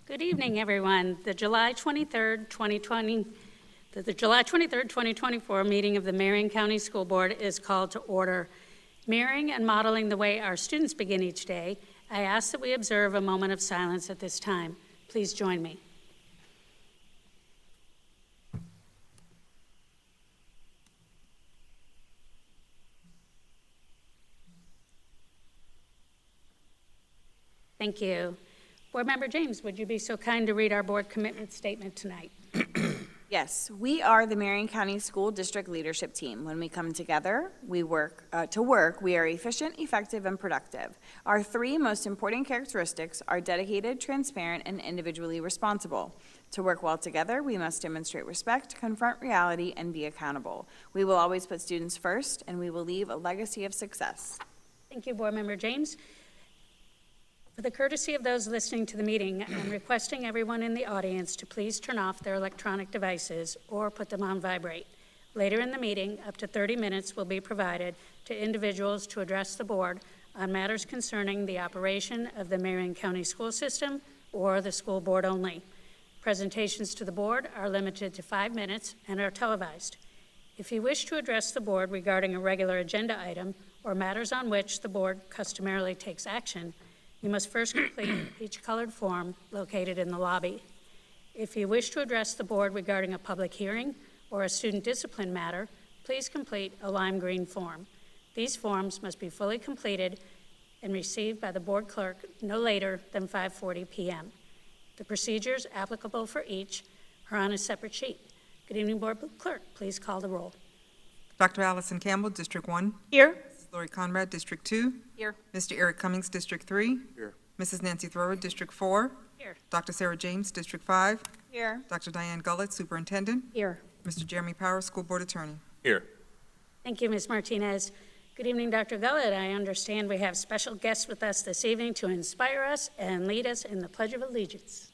Good evening, everyone. The July 23rd, 2024 meeting of the Marion County School Board is called to order. Mirroring and modeling the way our students begin each day, I ask that we observe a moment of silence at this time. Please join me. Thank you. Board Member James, would you be so kind to read our board commitment statement tonight? Yes, we are the Marion County School District Leadership Team. When we come together, we work, we are efficient, effective, and productive. Our three most important characteristics are dedicated, transparent, and individually responsible. To work well together, we must demonstrate respect, confront reality, and be accountable. We will always put students first, and we will leave a legacy of success. Thank you, Board Member James. For the courtesy of those listening to the meeting, I'm requesting everyone in the audience to please turn off their electronic devices or put them on vibrate. Later in the meeting, up to 30 minutes will be provided to individuals to address the board on matters concerning the operation of the Marion County school system or the school board only. Presentations to the board are limited to 5 minutes and are televised. If you wish to address the board regarding a regular agenda item or matters on which the board customarily takes action, you must first complete each colored form located in the lobby. If you wish to address the board regarding a public hearing or a student discipline matter, please complete a lime green form. These forms must be fully completed and received by the board clerk no later than 5:40 p.m. The procedures applicable for each are on a separate sheet. Good evening, Board Clerk. Please call the roll. Dr. Allison Campbell, District 1. Here. Lori Conrad, District 2. Here. Mr. Eric Cummings, District 3. Here. Mrs. Nancy Thrower, District 4. Here. Dr. Sarah James, District 5. Here. Dr. Diane Gullett, Superintendent. Here. Mr. Jeremy Powers, School Board Attorney. Here. Thank you, Ms. Martinez. Good evening, Dr. Gullett. I understand we have special guests with us this evening to inspire us and lead us in the Pledge of Allegiance.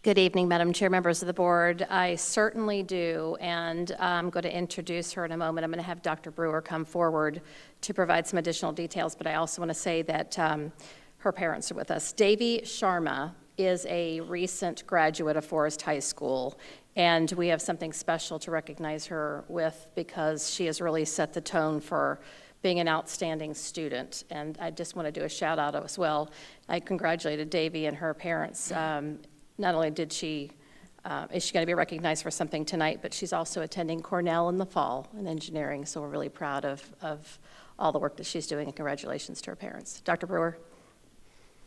Good evening, Madam Chair, members of the board. I certainly do, and I'm going to introduce her in a moment. I'm going to have Dr. Brewer come forward to provide some additional details, but I also want to say that her parents are with us. Devi Sharma is a recent graduate of Forest High School, and we have something special to recognize her with because she has really set the tone for being an outstanding student, and I just want to do a shout out as well. I congratulated Devi and her parents. Not only is she going to be recognized for something tonight, but she's also attending Cornell in the fall in engineering, so we're really proud of all the work that she's doing, and congratulations to her parents. Dr. Brewer.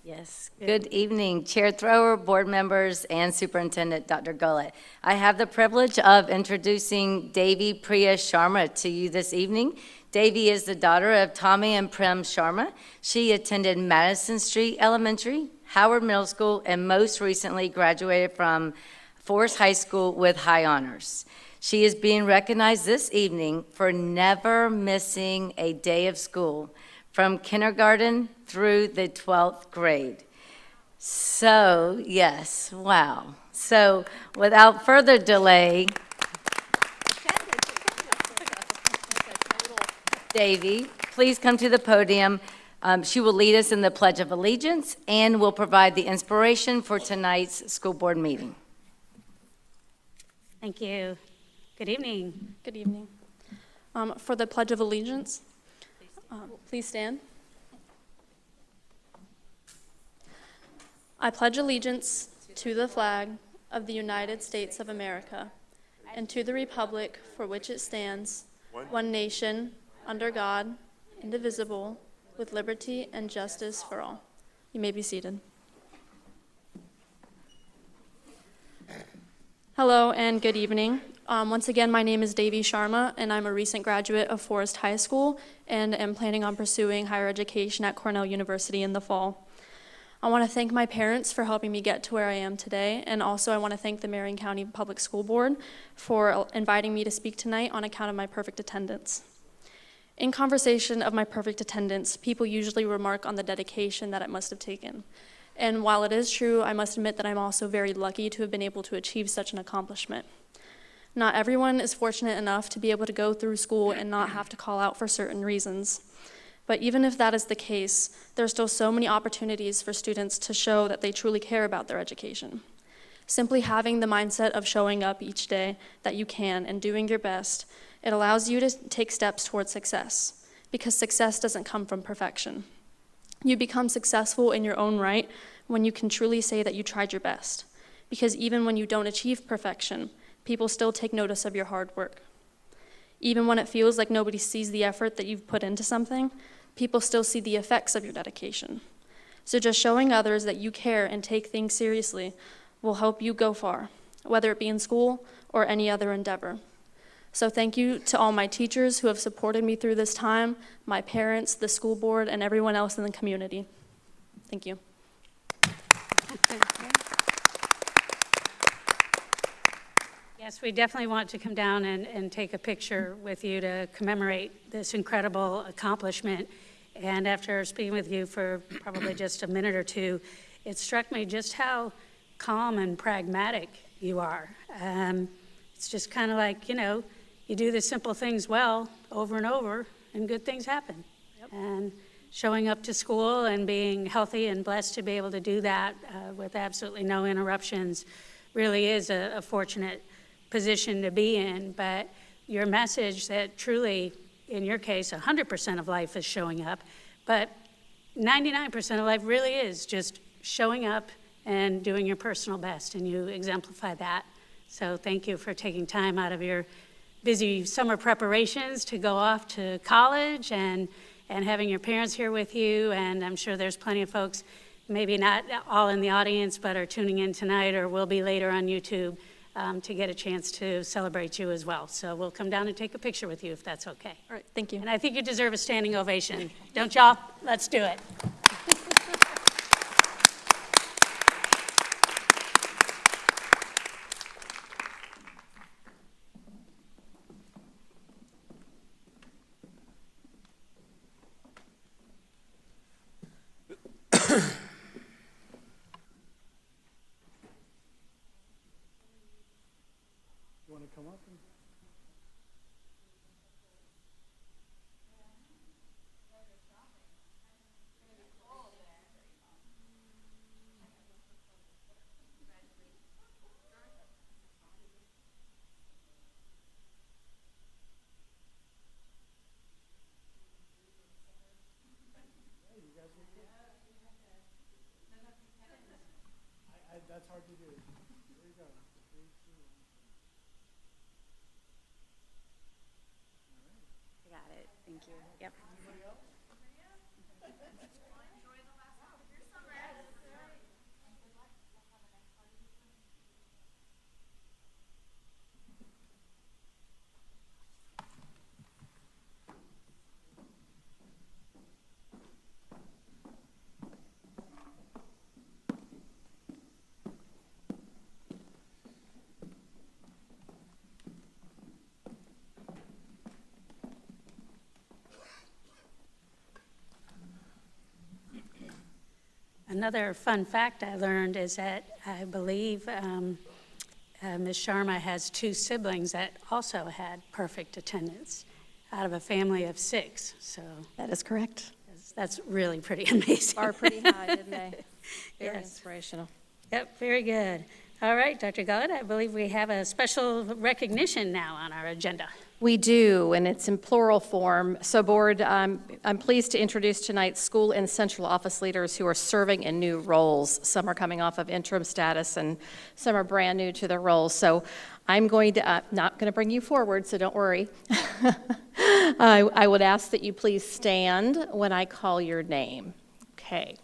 Yes, good evening, Chair Thrower, board members, and Superintendent Dr. Gullett. I have the privilege of introducing Devi Priya Sharma to you this evening. Devi is the daughter of Tommy and Prem Sharma. She attended Madison Street Elementary, Howard Middle School, and most recently graduated from Forest High School with high honors. She is being recognized this evening for never missing a day of school from kindergarten through the 12th grade. So, yes, wow. So, without further delay, Devi, please come to the podium. She will lead us in the Pledge of Allegiance and will provide the inspiration for tonight's school board meeting. Thank you. Good evening. Good evening. For the Pledge of Allegiance, please stand. I pledge allegiance to the flag of the United States of America and to the republic for which it stands, one nation, under God, indivisible, with liberty and justice for all. You may be seated. Hello and good evening. Once again, my name is Devi Sharma, and I'm a recent graduate of Forest High School and am planning on pursuing higher education at Cornell University in the fall. I want to thank my parents for helping me get to where I am today, and also I want to thank the Marion County Public School Board for inviting me to speak tonight on account of my perfect attendance. In conversation of my perfect attendance, people usually remark on the dedication that it must have taken. And while it is true, I must admit that I'm also very lucky to have been able to achieve such an accomplishment. Not everyone is fortunate enough to be able to go through school and not have to call out for certain reasons. But even if that is the case, there are still so many opportunities for students to show that they truly care about their education. Simply having the mindset of showing up each day that you can and doing your best, it allows you to take steps towards success, because success doesn't come from perfection. You become successful in your own right when you can truly say that you tried your best, because even when you don't achieve perfection, people still take notice of your hard work. Even when it feels like nobody sees the effort that you've put into something, people still see the effects of your dedication. So just showing others that you care and take things seriously will help you go far, whether it be in school or any other endeavor. So thank you to all my teachers who have supported me through this time, my parents, the school board, and everyone else in the community. Thank you. Yes, we definitely want to come down and take a picture with you to commemorate this incredible accomplishment. And after speaking with you for probably just a minute or two, it struck me just how calm and pragmatic you are. It's just kind of like, you do the simple things well over and over, and good things happen. Yep. And showing up to school and being healthy and blessed to be able to do that with absolutely no interruptions really is a fortunate position to be in. But your message that truly, in your case, 100% of life is showing up, but 99% of life really is just showing up and doing your personal best, and you exemplify that. So thank you for taking time out of your busy summer preparations to go off to college and having your parents here with you. And I'm sure there's plenty of folks, maybe not all in the audience, but are tuning in tonight or will be later on YouTube to get a chance to celebrate you as well. So we'll come down and take a picture with you if that's okay. All right, thank you. And I think you deserve a standing ovation. Don't y'all? Let's do it. You want to come up? That's hard to do. Here we go. 3, 2, 1. I got it. Thank you. Yep. Another fun fact I learned is that I believe Ms. Sharma has 2 siblings that also had perfect attendance out of a family of 6. So That is correct. that's really pretty amazing. Are pretty high, didn't they? Very Yes. inspirational. Yep, very good. All right, Dr. Gullett, I believe we have a special recognition now on our agenda. We do, and it's in plural form. So, Board, I'm pleased to introduce tonight school and central office leaders who are serving in new roles. Some are coming off of interim status, and some are brand new to their roles. So I'm going to, not going to bring you forward, so don't worry. I would ask that you please stand when I call your name. Okay,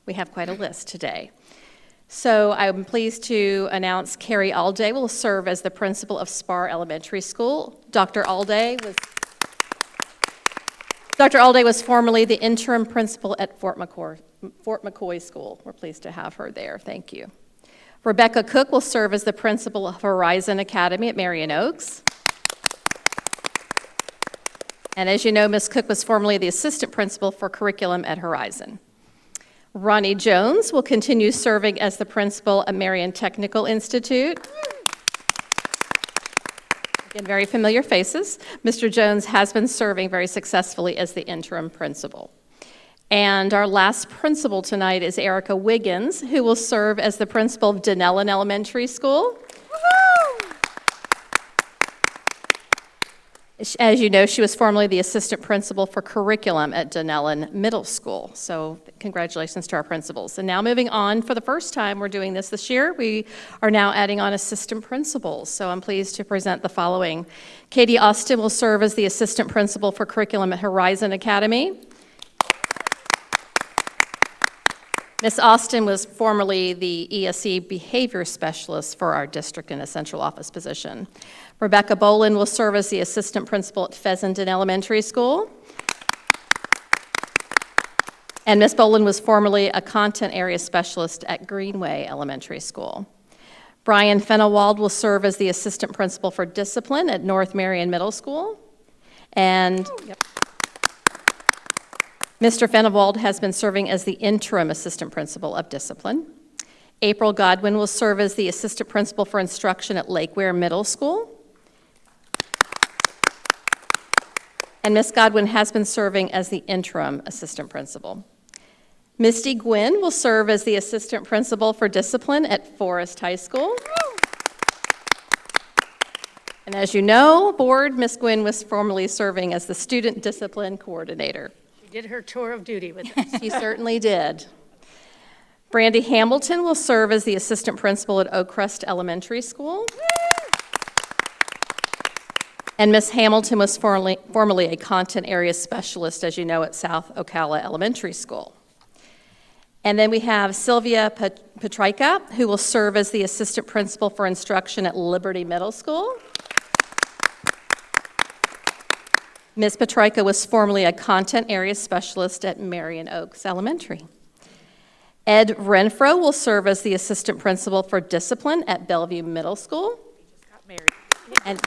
we have quite a list today. So I'm pleased to announce Carrie Alday will serve as the principal of Spar Elementary School. Dr. Alday was formerly the interim principal at Fort McCoy School. We're pleased to have her there. Thank you. Rebecca Cook will serve as the principal of Horizon Academy at Marion Oaks. And as you know, Ms. Cook was formerly the assistant principal for curriculum at Horizon. Ronnie Jones will continue serving as the principal at Marion Technical Institute. Again, very familiar faces. Mr. Jones has been serving very successfully as the interim principal. And our last principal tonight is Erica Wiggins, who will serve as the principal of Dunellen Elementary School. As you know, she was formerly the assistant principal for curriculum at Dunellen Middle School. So congratulations to our principals. And now moving on, for the first time we're doing this year, we are now adding on assistant principals. So I'm pleased to present the following. Katie Austin will serve as the assistant principal for curriculum at Horizon Academy. Ms. Austin was formerly the ESE behavior specialist for our district in a central office position. Rebecca Bolin will serve as the assistant principal at Fessenden Elementary School. And Ms. Bolin was formerly a content area specialist at Greenway Elementary School. Brian Fenelwald will serve as the assistant principal for discipline at North Marion Middle School. And Mr. Fenelwald has been serving as the interim assistant principal of discipline. April Godwin will serve as the assistant principal for instruction at Lakeware Middle School. And Ms. Godwin has been serving as the interim assistant principal. Misty Gwynn will serve as the assistant principal for discipline at Forest High School. And as you know, board, Ms. Gwynn was formerly serving as the student discipline coordinator. She did her tour of duty with us. She certainly did. Brandy Hamilton will serve as the assistant principal at Oakcrest Elementary School. And Ms. Hamilton was formerly a content area specialist, as you know, at South Ocala Elementary School. And then we have Sylvia Petrika, who will serve as the assistant principal for instruction at Liberty Middle School. Ms. Petrika was formerly a content area specialist at Marion Oaks Elementary. Ed Renfro will serve as the assistant principal for discipline at Bellevue Middle School. And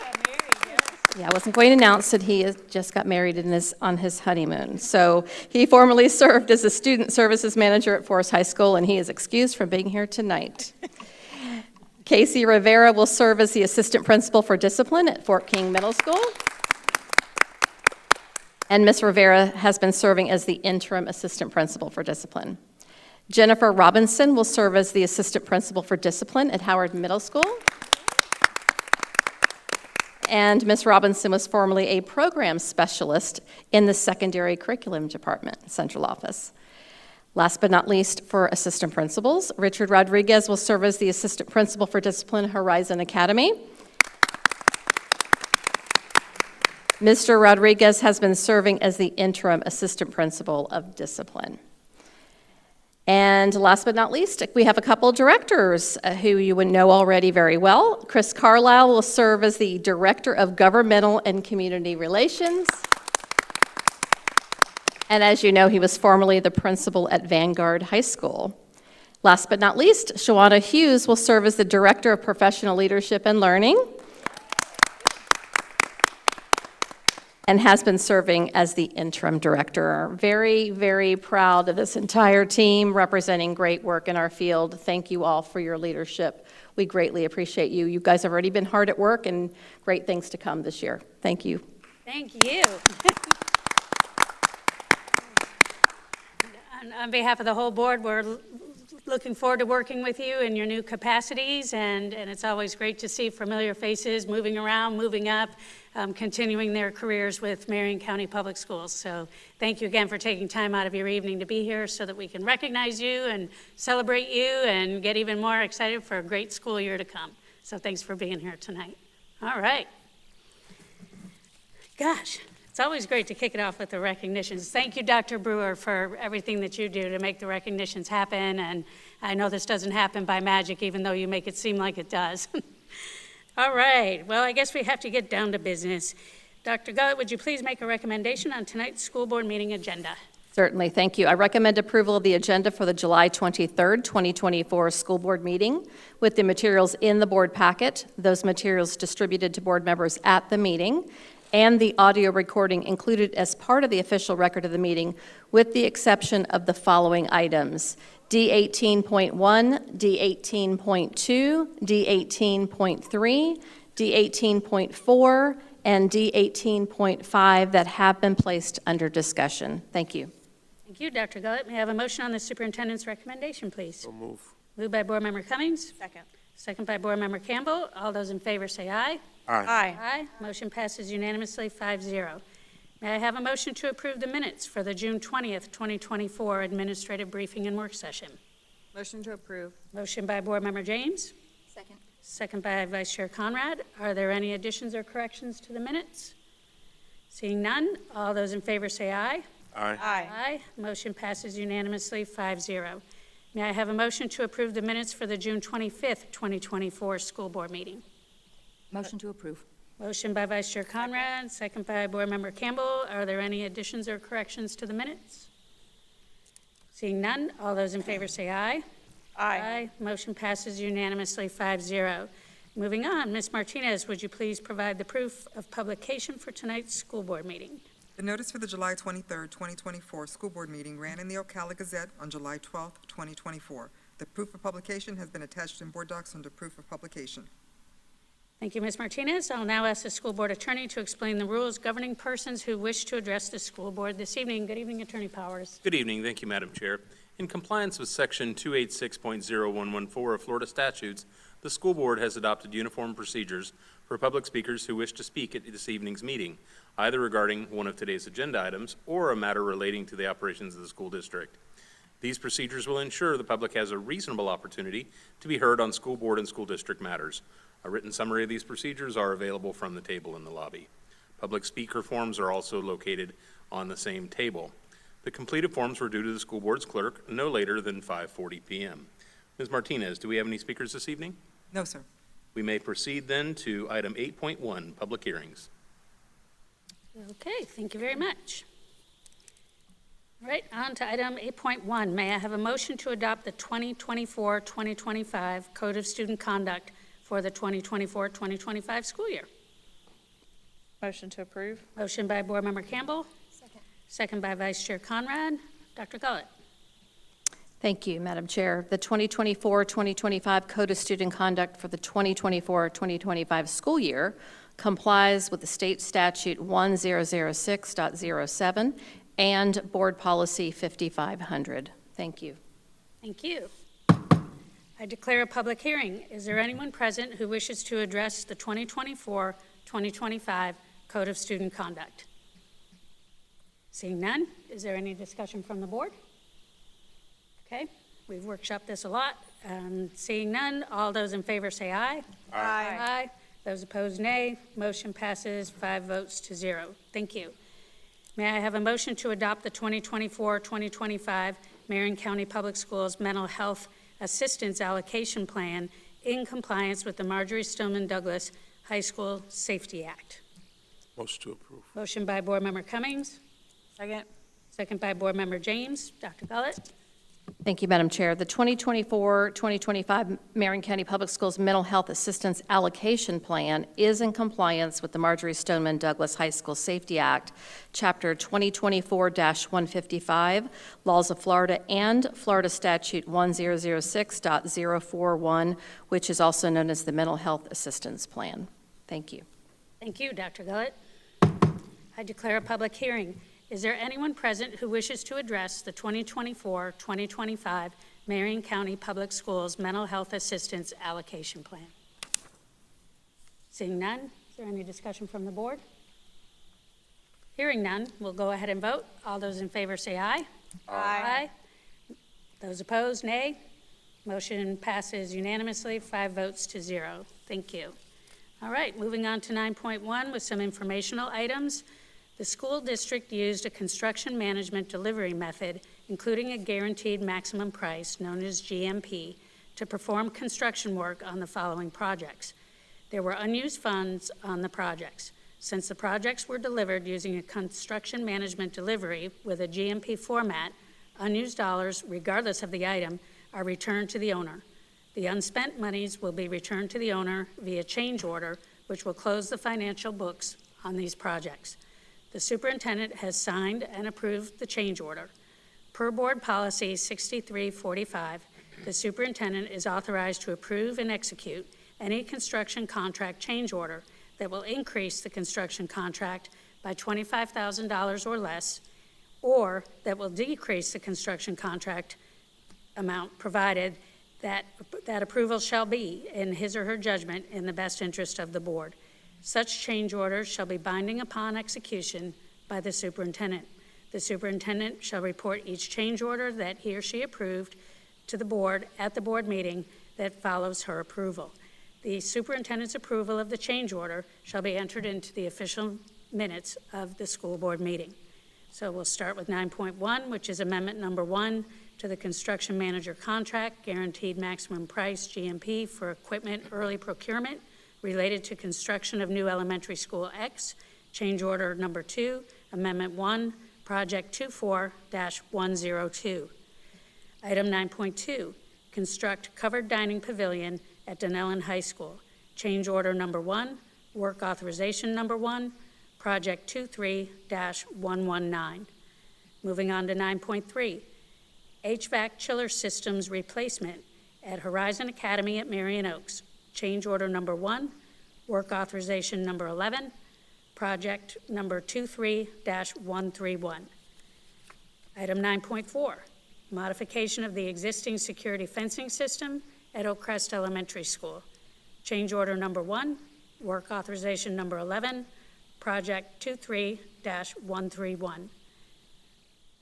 yeah, I wasn't going to announce that he just got married on his honeymoon. So he formerly served as a student services manager at Forest High School, and he is excused from being here tonight. Casey Rivera will serve as the assistant principal for discipline at Fort King Middle School. And Ms. Rivera has been serving as the interim assistant principal for discipline. Jennifer Robinson will serve as the assistant principal for discipline at Howard Middle School. And Ms. Robinson was formerly a program specialist in the secondary curriculum department, central office. Last but not least, for assistant principals, Richard Rodriguez will serve as the assistant principal for discipline at Horizon Academy. Mr. Rodriguez has been serving as the interim assistant principal of discipline. And last but not least, we have a couple directors who you would know already very well. Chris Carlisle will serve as the Director of Governmental and Community Relations. And as you know, he was formerly the principal at Vanguard High School. Last but not least, Shawana Hughes will serve as the Director of Professional Leadership and Learning, and has been serving as the interim director. Very, very proud of this entire team representing great work in our field. Thank you all for your leadership. We greatly appreciate you. You guys have already been hard at work, and great things to come this year. Thank you. Thank you. On behalf of the whole board, we're looking forward to working with you in your new capacities, and it's always great to see familiar faces moving around, moving up, continuing their careers with Marion County Public Schools. So thank you again for taking time out of your evening to be here so that we can recognize you and celebrate you and get even more excited for a great school year to come. So thanks for being here tonight. All right. Gosh. It's always great to kick it off with the recognitions. Thank you, Dr. Brewer, for everything that you do to make the recognitions happen. And I know this doesn't happen by magic, even though you make it seem like it does. All right. Well, I guess we have to get down to business. Dr. Gullett, would you please make a recommendation on tonight's school board meeting agenda? Certainly. Thank you. I recommend approval of the agenda for the July 23rd, 2024 school board meeting with the materials in the board packet, those materials distributed to board members at the meeting, and the audio recording included as part of the official record of the meeting, with the exception of the following items: D18.1, D18.2, D18.3, D18.4, and D18.5 that have been placed under discussion. Thank you. Thank you, Dr. Gullett. May I have a motion on the superintendent's recommendation, please? So move. Moved by Board Member Cummings, Second. second by Board Member Campbell. All those in favor say aye. Aye. Aye. Motion passes unanimously, 5-0. May I have a motion to approve the minutes for the June 20th, 2024 administrative briefing and work session? Motion to approve. Motion by Board Member James, Second. second by Vice Chair Conrad. Are there any additions or corrections to the minutes? Seeing none, all those in favor say aye. Aye. Aye. Motion passes unanimously, 5-0. May I have a motion to approve the minutes for the June 25th, 2024 school board meeting? Motion to approve. Motion by Vice Chair Conrad, second by Board Member Campbell. Are there any additions or corrections to the minutes? Seeing none, all those in favor say aye. Aye. Motion passes unanimously, 5-0. Moving on, Ms. Martinez, would you please provide the proof of publication for tonight's school board meeting? The notice for the July 23rd, 2024 school board meeting ran in the Ocala Gazette on July 12th, 2024. The proof of publication has been attached in board docs under proof of publication. Thank you, Ms. Martinez. I'll now ask the school board attorney to explain the rules governing persons who wish to address the school board this evening. Good evening, Attorney Powers. Good evening. Thank you, Madam Chair. In compliance with Section 286.0114 of Florida statutes, the school board has adopted uniform procedures for public speakers who wish to speak at this evening's meeting, either regarding one of today's agenda items or a matter relating to the operations of the school district. These procedures will ensure the public has a reasonable opportunity to be heard on school board and school district matters. A written summary of these procedures are available from the table in the lobby. Public speaker forms are also located on the same table. The completed forms were due to the school board's clerk no later than 5:40 p.m. Ms. Martinez, do we have any speakers this evening? No, sir. We may proceed then to item 8.1, public hearings. Okay, thank you very much. All right, on to item 8.1. May I have a motion to adopt the 2024-2025 Code of Student Conduct for the 2024-2025 school year? Motion to approve. Motion by Board Member Campbell. Second by Vice Chair Conrad. Dr. Gullett. Thank you, Madam Chair. The 2024-2025 Code of Student Conduct for the 2024-2025 school year complies with the state statute 1006.07 and Board Policy 5500. Thank you. Thank you. I declare a public hearing. Is there anyone present who wishes to address the 2024-2025 Code of Student Conduct? Seeing none, is there any discussion from the board? Okay, we've workshopped this a lot. Seeing none, all those in favor say aye. Aye. Those opposed, nay. Motion passes 5-0. Thank you. May I have a motion to adopt the 2024-2025 Marion County Public Schools Mental Health Assistance Allocation Plan in compliance with the Marjorie Stoneman Douglas High School Safety Act? Motion to approve. Motion by Board Member Cummings, Second. second by Board Member James. Dr. Gullett? Thank you, Madam Chair. The 2024-2025 Marion County Public Schools Mental Health Assistance Allocation Plan is in compliance with the Marjorie Stoneman Douglas High School Safety Act, Chapter 2024-155, Laws of Florida, and Florida Statute 1006.041, which is also known as the Mental Health Assistance Plan. Thank you. Thank you, Dr. Gullett. I declare a public hearing. Is there anyone present who wishes to address the 2024-2025 Marion County Public Schools Mental Health Assistance Allocation Plan? Seeing none, is there any discussion from the board? Hearing none, we'll go ahead and vote. All those in favor say aye. Aye. Those opposed, nay. Motion passes unanimously, 5-0. Thank you. All right, moving on to 9.1 with some informational items. The school district used a construction management delivery method, including a guaranteed maximum price, known as GMP, to perform construction work on the following projects. There were unused funds on the projects. Since the projects were delivered using a construction management delivery with a GMP format, unused dollars, regardless of the item, are returned to the owner. The unspent monies will be returned to the owner via change order, which will close the financial books on these projects. The superintendent has signed and approved the change order. Per Board Policy 6345, the superintendent is authorized to approve and execute any construction contract change order that will increase the construction contract by $25,000 or less, or that will decrease the construction contract amount, provided that approval shall be, in his or her judgment, in the best interest of the board. Such change orders shall be binding upon execution by the superintendent. The superintendent shall report each change order that he or she approved to the board at the board meeting that follows her approval. The superintendent's approval of the change order shall be entered into the official minutes of the school board meeting. So we'll start with 9.1, which is amendment number 1 to the construction manager contract, guaranteed maximum price, GMP, for equipment early procurement related to construction of new elementary school X, change order number 2, amendment 1, project 24-102. Item 9.2, construct covered dining pavilion at Dunellen High School, change order number 1, work authorization number 1, project 23-119. Moving on to 9.3, HVAC chiller systems replacement at Horizon Academy at Marion Oaks, change order number 1, work authorization number 11, project number 23-131. Item 9.4, modification of the existing security fencing system at Oak Crest Elementary School, change order number 1, work authorization number 11, project 23-131.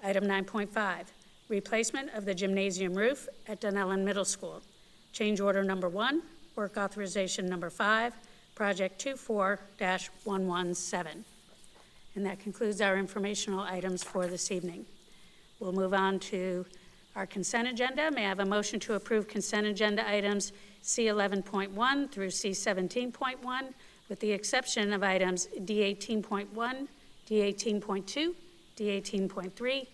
Item 9.5, replacement of the gymnasium roof at Dunellen Middle School, change order number 1, work authorization number 5, project 24-117. And that concludes our informational items for this evening. We'll move on to our consent agenda. May I have a motion to approve consent agenda items C11.1 through C17.1, with the exception of items D18.1, D18.2, D18.3,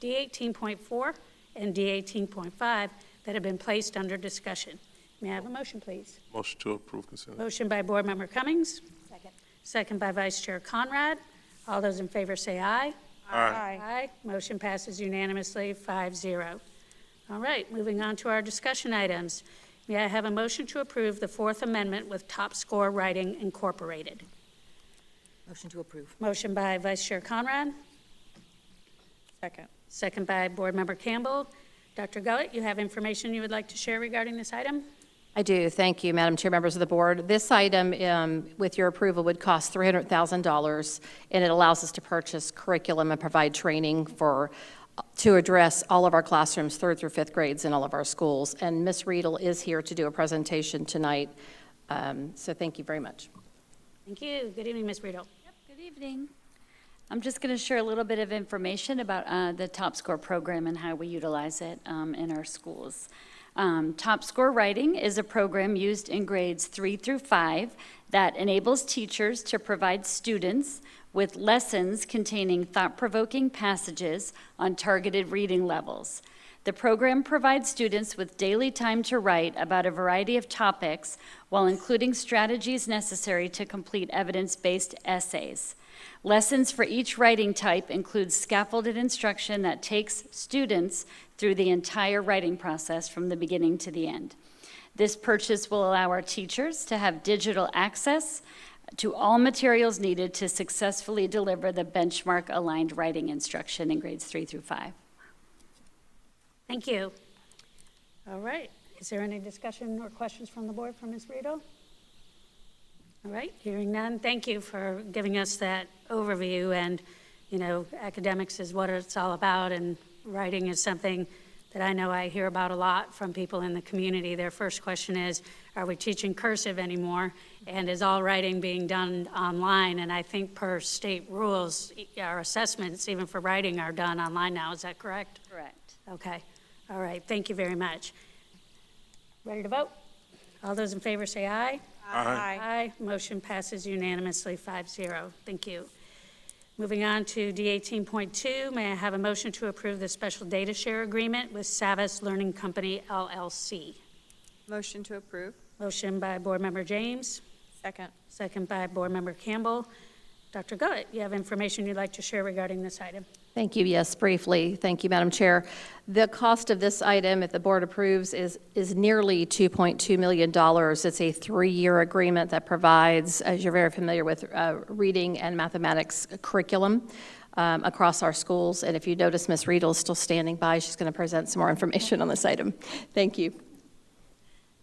D18.4, and D18.5 that have been placed under discussion. May I have a motion, please? Motion to approve consent. Motion by Board Member Cummings. Second. Second by Vice Chair Conrad. All those in favor say aye. Aye. Aye. Motion passes unanimously, 5-0. All right, moving on to our discussion items. May I have a motion to approve the Fourth Amendment with top score writing incorporated? Motion to approve. Motion by Vice Chair Conrad. Second. Second by Board Member Campbell. Dr. Gullett, you have information you would like to share regarding this item? I do. Thank you, Madam Chair, members of the board. This item, with your approval, would cost $300,000, and it allows us to purchase curriculum and provide training to address all of our classrooms, 3rd through 5th grades in all of our schools. And Ms. Riedel is here to do a presentation tonight, so thank you very much. Thank you. Good evening, Ms. Riedel. Good evening. I'm just going to share a little bit of information about the Top Score program and how we utilize it in our schools. Top Score Writing is a program used in grades 3 through 5 that enables teachers to provide students with lessons containing thought-provoking passages on targeted reading levels. The program provides students with daily time to write about a variety of topics while including strategies necessary to complete evidence-based essays. Lessons for each writing type include scaffolded instruction that takes students through the entire writing process from the beginning to the end. This purchase will allow our teachers to have digital access to all materials needed to successfully deliver the benchmark-aligned writing instruction in grades 3 through 5. Thank you. All right. Is there any discussion or questions from the board for Ms. Riedel? All right, hearing none. Thank you for giving us that overview. And, you know, academics is what it's all about, and writing is something that I know I hear about a lot from people in the community. Their first question is, are we teaching cursive anymore? And is all writing being done online? And I think per state rules, our assessments, even for writing, are done online now. Is that correct? Correct. Okay. All right. Thank you very much. Ready to vote? All those in favor say aye. Aye. Aye. Motion passes unanimously, 5-0. Thank you. Moving on to D18.2, may I have a motion to approve the special data share agreement with Savas Learning Company, LLC? Motion to approve. Motion by Board Member James, Second. second by Board Member Campbell. Dr. Gullett, you have information you'd like to share regarding this item. Thank you. Yes, briefly. Thank you, Madam Chair. The cost of this item, if the board approves, is nearly $2.2 million. It's a 3-year agreement that provides, as you're very familiar with, reading and mathematics curriculum across our schools. And if you notice, Ms. Riedel is still standing by. She's going to present some more information on this item. Thank you.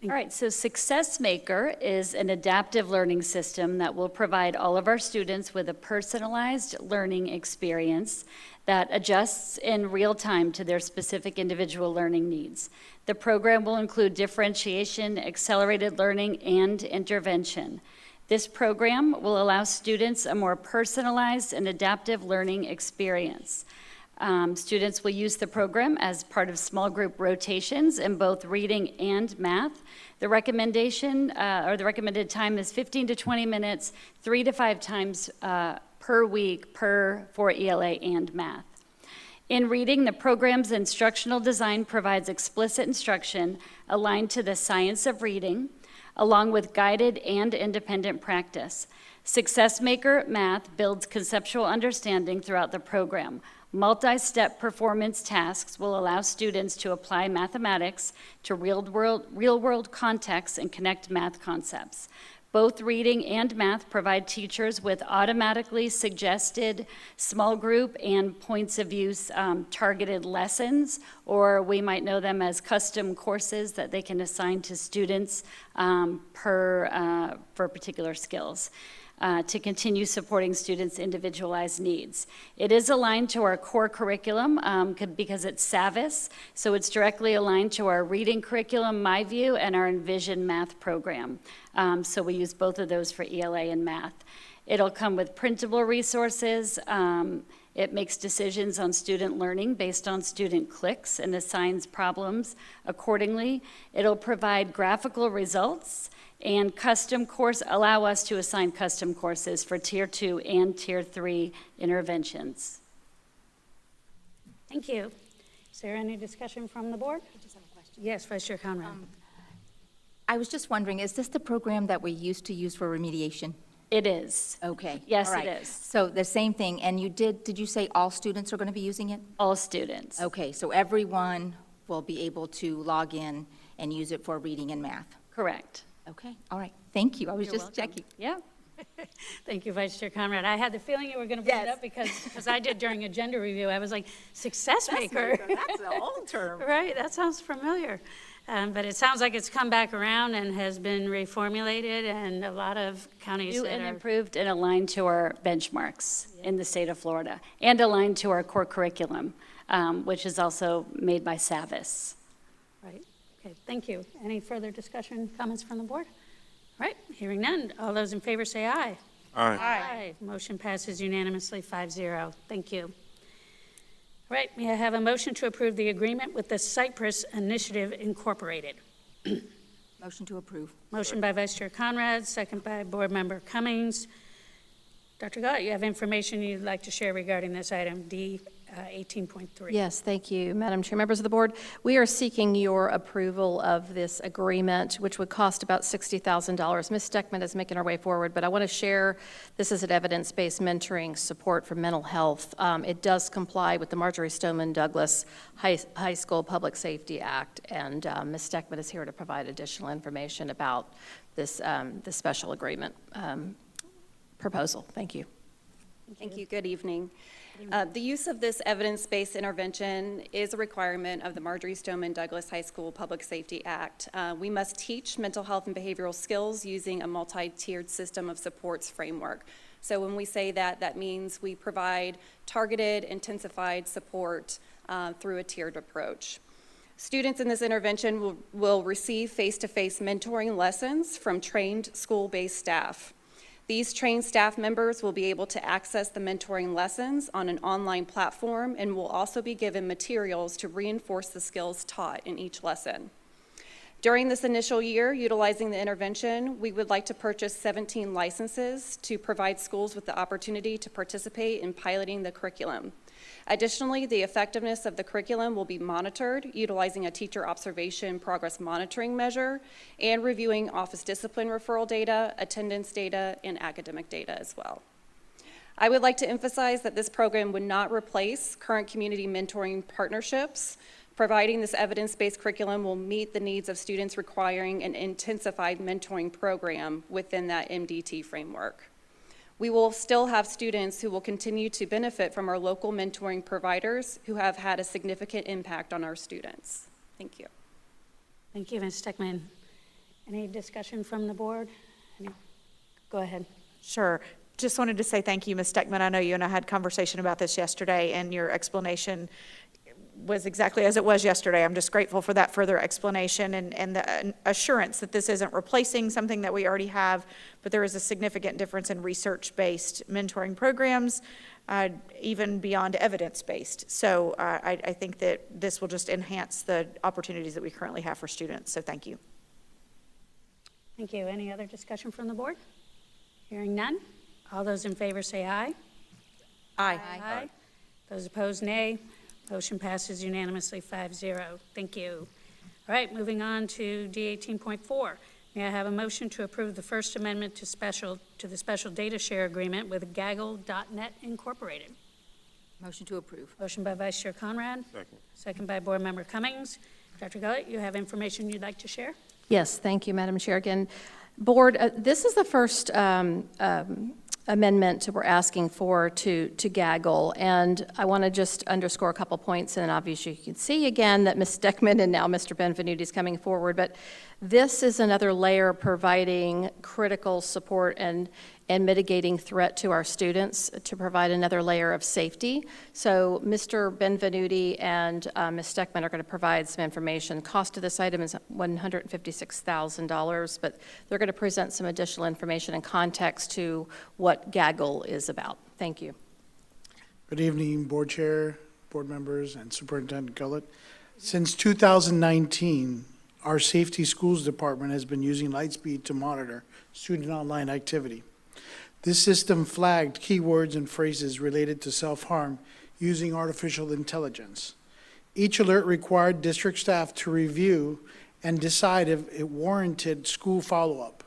All right, so Success Maker is an adaptive learning system that will provide all of our students with a personalized learning experience that adjusts in real time to their specific individual learning needs. The program will include differentiation, accelerated learning, and intervention. This program will allow students a more personalized and adaptive learning experience. Students will use the program as part of small group rotations in both reading and math. The recommendation, or the recommended time is 15 to 20 minutes, 3 to 5 times per week for ELA and math. In reading, the program's instructional design provides explicit instruction aligned to the science of reading, along with guided and independent practice. Success Maker Math builds conceptual understanding throughout the program. Multi-step performance tasks will allow students to apply mathematics to real-world contexts and connect math concepts. Both reading and math provide teachers with automatically suggested small group and points of use targeted lessons, or we might know them as custom courses that they can assign to students for particular skills. To continue supporting students' individualized needs. It is aligned to our core curriculum because it's SAVIS, so it's directly aligned to our reading curriculum, MyView, and our Envision math program. So we use both of those for ELA and math. It'll come with printable resources. It makes decisions on student learning based on student clicks and assigns problems accordingly. It'll provide graphical results and allow us to assign custom courses for Tier 2 and Tier 3 interventions. Thank you. Is there any discussion from the board? I just have a question. Yes, Vice Chair Conrad. I was just wondering, is this the program that we used to use for remediation? It is. Okay. Yes, all right. it is. So the same thing, and did you say all students are going to be using it? All students. Okay, so everyone will be able to log in and use it for reading and math? Correct. Okay, all right, thank you, I was You're just welcome. checking. Yeah. Thank you, Vice Chair Conrad. I had the feeling you were going to bring it Yes. up because I did during agenda review. I was like, Success Maker. That's an old term. Right, that sounds familiar. But it sounds like it's come back around and has been reformulated, and a lot of counties New that and are. improved and aligned to our benchmarks in the state of Florida, and aligned to our core curriculum, which is also made by SAVIS. Right, okay, thank you. Any further discussion, comments from the board? All right, hearing none. All those in favor say aye. Aye. Motion passes unanimously 5-0. Thank you. All right, may I have a motion to approve the agreement with the Cypress Initiative Incorporated? Motion to approve. Motion by Vice Chair Conrad, second by Board Member Cummings. Dr. Gott, you have information you'd like to share regarding this item, D 18.3. Yes, thank you, Madam Chair. Members of the board, we are seeking your approval of this agreement, which would cost about $60,000. Ms. Steckman is making her way forward, but I want to share this is an evidence-based mentoring support for mental health. It does comply with the Marjorie Stoneman Douglas High School Public Safety Act, and Ms. Steckman is here to provide additional information about this, this special agreement proposal. Thank you. Thank you. Good evening. The use of this evidence-based intervention is a requirement of the Marjorie Stoneman Douglas High School Public Safety Act. We must teach mental health and behavioral skills using a multi-tiered system of supports framework. So when we say that, that means we provide targeted, intensified support through a tiered approach. Students in this intervention will receive face-to-face mentoring lessons from trained school-based staff. These trained staff members will be able to access the mentoring lessons on an online platform and will also be given materials to reinforce the skills taught in each lesson. During this initial year, utilizing the intervention, we would like to purchase 17 licenses to provide schools with the opportunity to participate in piloting the curriculum. Additionally, the effectiveness of the curriculum will be monitored utilizing a teacher observation progress monitoring measure and reviewing office discipline referral data, attendance data, and academic data as well. I would like to emphasize that this program would not replace current community mentoring partnerships. Providing this evidence-based curriculum will meet the needs of students requiring an intensified mentoring program within that MDT framework. We will still have students who will continue to benefit from our local mentoring providers who have had a significant impact on our students. Thank you. Thank you, Ms. Steckman. Any discussion from the board? Go ahead. Sure. Just wanted to say thank you, Ms. Steckman. I know you and I had conversation about this yesterday, and your explanation was exactly as it was yesterday. I'm just grateful for that further explanation and the assurance that this isn't replacing something that we already have, but there is a significant difference in research-based mentoring programs, even beyond evidence-based. So I think that this will just enhance the opportunities that we currently have for students. So thank you. Thank you. Any other discussion from the board? Hearing none. All those in favor say aye. Aye. Aye. Those opposed, nay. Motion passes unanimously 5-0. Thank you. All right, moving on to D18.4. May I have a motion to approve the First Amendment to the Special Data Share Agreement with Gaggle.net Incorporated? Motion to approve. Motion by Vice Chair Conrad. Second. Second by Board Member Cummings. Dr. Gullett, you have information you'd like to share? Yes, thank you, Madam Chair. Again, Board, this is the first amendment we're asking for to Gaggle, and I want to just underscore a couple points, and obviously you can see again that Ms. Steckman and now Mr. Benvenuti is coming forward, but this is another layer providing critical support and mitigating threat to our students to provide another layer of safety. So Mr. Benvenuti and Ms. Steckman are going to provide some information. Cost of this item is $156,000, but they're going to present some additional information and context to what Gaggle is about. Thank you. Good evening, Board Chair, Board members, and Superintendent Gullett. Since 2019, our Safety Schools Department has been using Lightspeed to monitor student online activity. This system flagged keywords and phrases related to self-harm using artificial intelligence. Each alert required district staff to review and decide if it warranted school follow-up.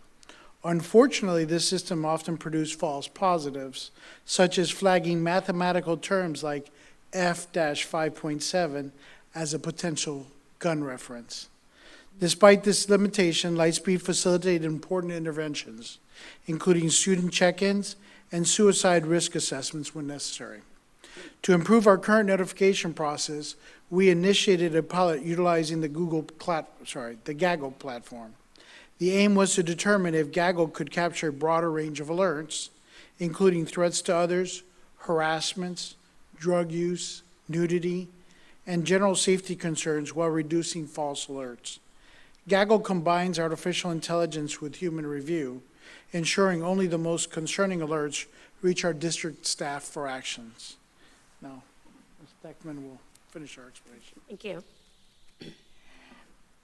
Unfortunately, this system often produced false positives, such as flagging mathematical terms like F-5.7 as a potential gun reference. Despite this limitation, Lightspeed facilitated important interventions, including student check-ins and suicide risk assessments when necessary. To improve our current notification process, we initiated a pilot utilizing the Gaggle platform. The aim was to determine if Gaggle could capture a broader range of alerts, including threats to others, harassments, drug use, nudity, and general safety concerns while reducing false alerts. Gaggle combines artificial intelligence with human review, ensuring only the most concerning alerts reach our district staff for actions. Now, Ms. Steckman will finish our explanation. Thank you. Good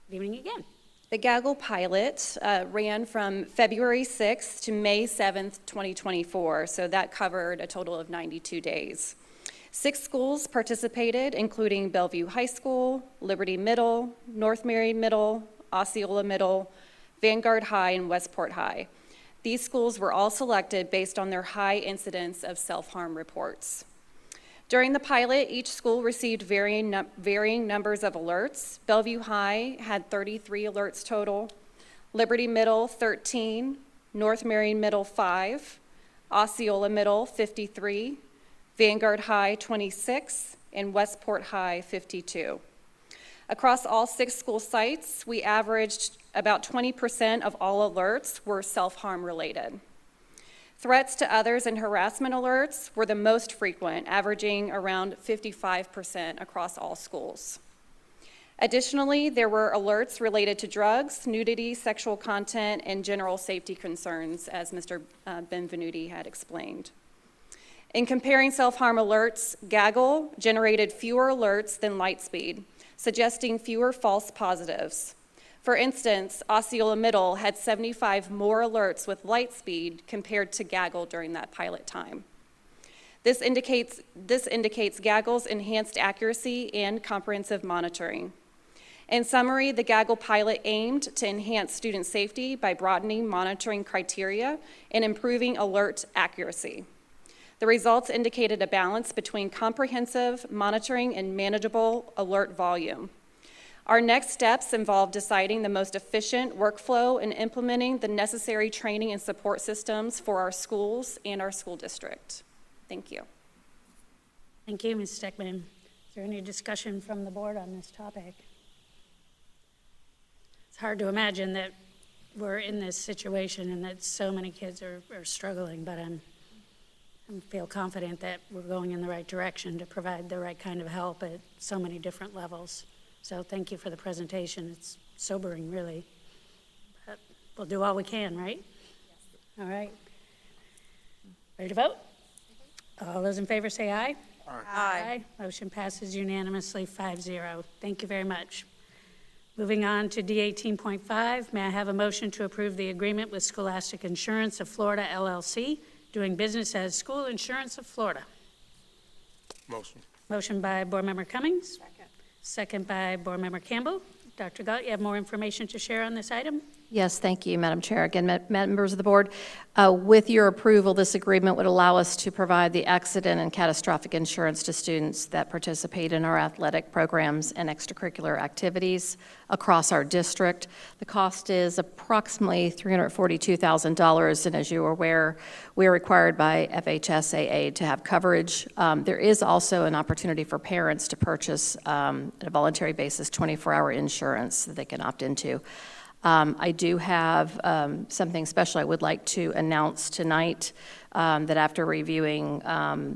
evening again. The Gaggle pilot ran from February 6th to May 7th, 2024, so that covered a total of 92 days. 6 schools participated, including Bellevue High School, Liberty Middle, North Marion Middle, Osceola Middle, Vanguard High, and Westport High. These schools were all selected based on their high incidence of self-harm reports. During the pilot, each school received varying numbers of alerts. Bellevue High had 33 alerts total, Liberty Middle 13, North Marion Middle 5, Osceola Middle 53, Vanguard High 26, and Westport High 52. Across all 6 school sites, we averaged about 20% of all alerts were self-harm related. Threats to others and harassment alerts were the most frequent, averaging around 55% across all schools. Additionally, there were alerts related to drugs, nudity, sexual content, and general safety concerns, as Mr. Benvenuti had explained. In comparing self-harm alerts, Gaggle generated fewer alerts than Lightspeed, suggesting fewer false positives. For instance, Osceola Middle had 75 more alerts with Lightspeed compared to Gaggle during that pilot time. This indicates Gaggle's enhanced accuracy and comprehensive monitoring. In summary, the Gaggle pilot aimed to enhance student safety by broadening monitoring criteria and improving alert accuracy. The results indicated a balance between comprehensive monitoring and manageable alert volume. Our next steps involve deciding the most efficient workflow and implementing the necessary training and support systems for our schools and our school district. Thank you. Thank you, Ms. Steckman. Is there any discussion from the board on this topic? It's hard to imagine that we're in this situation and that so many kids are struggling, but I feel confident that we're going in the right direction to provide the right kind of help at so many different levels. So thank you for the presentation. It's sobering, really. But we'll do all we can, right? Yes. All right. Ready to vote? All those in favor say aye. Aye. Motion passes unanimously 5-0. Thank you very much. Moving on to D18.5, may I have a motion to approve the agreement with Scholastic Insurance of Florida, LLC, doing business as School Insurance of Florida? Motion. Motion by Board Member Cummings. Second by Board Member Campbell. Dr. Galt, you have more information to share on this item? Yes, thank you, Madam Chair. Again, members of the board, with your approval, this agreement would allow us to provide the accident and catastrophic insurance to students that participate in our athletic programs and extracurricular activities across our district. The cost is approximately $342,000, and as you are aware, we are required by FHSAA to have coverage. There is also an opportunity for parents to purchase, on a voluntary basis, 24-hour insurance that they can opt into. I do have something special I would like to announce tonight, that after reviewing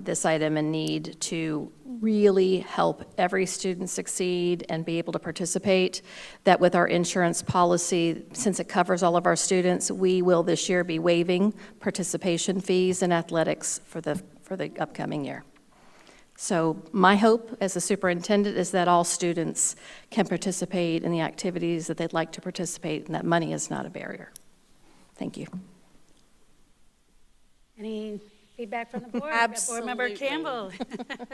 this item and need to really help every student succeed and be able to participate, that with our insurance policy, since it covers all of our students, we will this year be waiving participation fees in athletics for the upcoming year. So my hope as a superintendent is that all students can participate in the activities that they'd like to participate and that money is not a barrier. Thank you. Any feedback from the board? Absolutely. Board Member Campbell.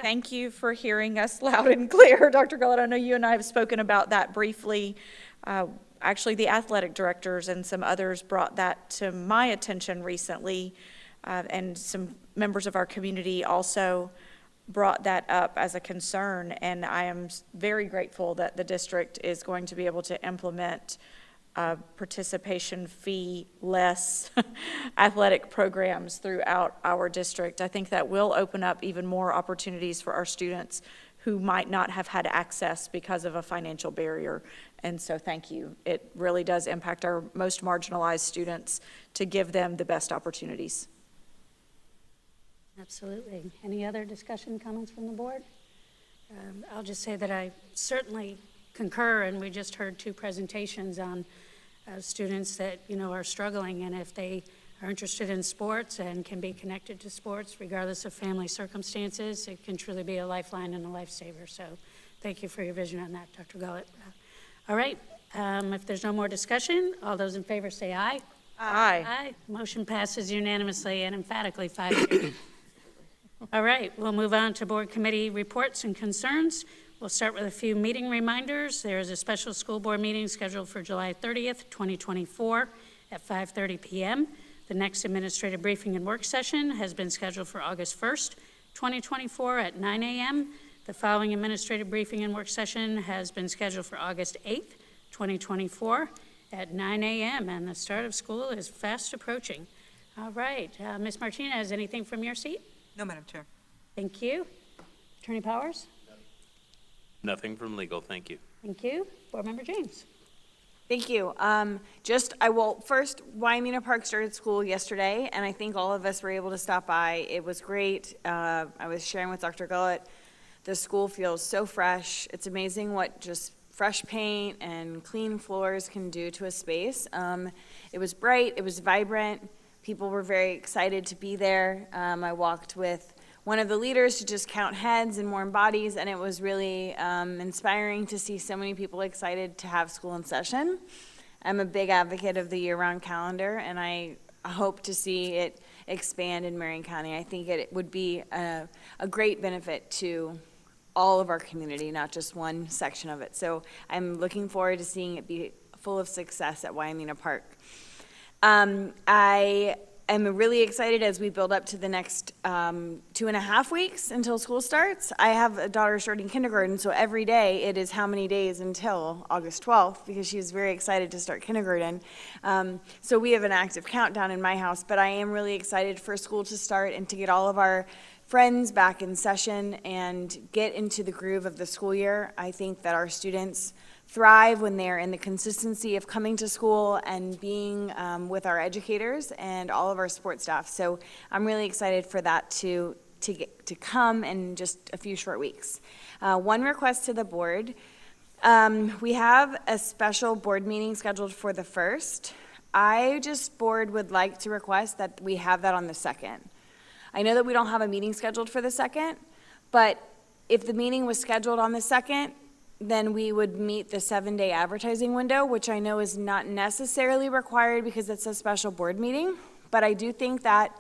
Thank you for hearing us loud and clear, Dr. Gullett. I know you and I have spoken about that briefly. Actually, the athletic directors and some others brought that to my attention recently, and some members of our community also brought that up as a concern, and I am very grateful that the district is going to be able to implement participation fee-less athletic programs throughout our district. I think that will open up even more opportunities for our students who might not have had access because of a financial barrier. And so thank you. It really does impact our most marginalized students to give them the best opportunities. Absolutely. Any other discussion, comments from the board? I'll just say that I certainly concur, and we just heard two presentations on students that, are struggling, and if they are interested in sports and can be connected to sports regardless of family circumstances, it can truly be a lifeline and a lifesaver. So thank you for your vision on that, Dr. Gullett. All right, if there's no more discussion, all those in favor say aye. Aye. Aye. Motion passes unanimously and emphatically 5-0. All right, we'll move on to board committee reports and concerns. We'll start with a few meeting reminders. There is a special school board meeting scheduled for July 30th, 2024 at 5:30 p.m. The next administrative briefing and work session has been scheduled for August 1st, 2024 at 9 a.m. The following administrative briefing and work session has been scheduled for August 8th, 2024 at 9 a.m. And the start of school is fast approaching. All right, Ms. Martinez, anything from your seat? No, Madam Chair. Thank you. Attorney Powers? Nothing from legal, thank you. Thank you. Board Member James? Thank you. First, Waimea Park started school yesterday, and I think all of us were able to stop by. It was great. I was sharing with Dr. Gullett. The school feels so fresh. It's amazing what just fresh paint and clean floors can do to a space. It was bright. It was vibrant. People were very excited to be there. I walked with one of the leaders to just count heads and warm bodies, and it was really inspiring to see so many people excited to have school in session. I'm a big advocate of the year-round calendar, and I hope to see it expand in Marion County. I think it would be a great benefit to all of our community, not just one section of it. So I'm looking forward to seeing it be full of success at Waimea Park. I am really excited as we build up to the next 2.5 weeks until school starts. I have a daughter starting kindergarten, so every day it is how many days until August 12th, because she's very excited to start kindergarten. So we have an active countdown in my house, but I am really excited for school to start and to get all of our friends back in session and get into the groove of the school year. I think that our students thrive when they're in the consistency of coming to school and being with our educators and all of our support staff. So I'm really excited for that to come in just a few short weeks. One request to the board, we have a special board meeting scheduled for the 1st. Board would like to request that we have that on the 2nd. I know that we don't have a meeting scheduled for the 2nd, but if the meeting was scheduled on the 2nd, then we would meet the 7-day advertising window, which I know is not necessarily required because it's a special board meeting. But I do think that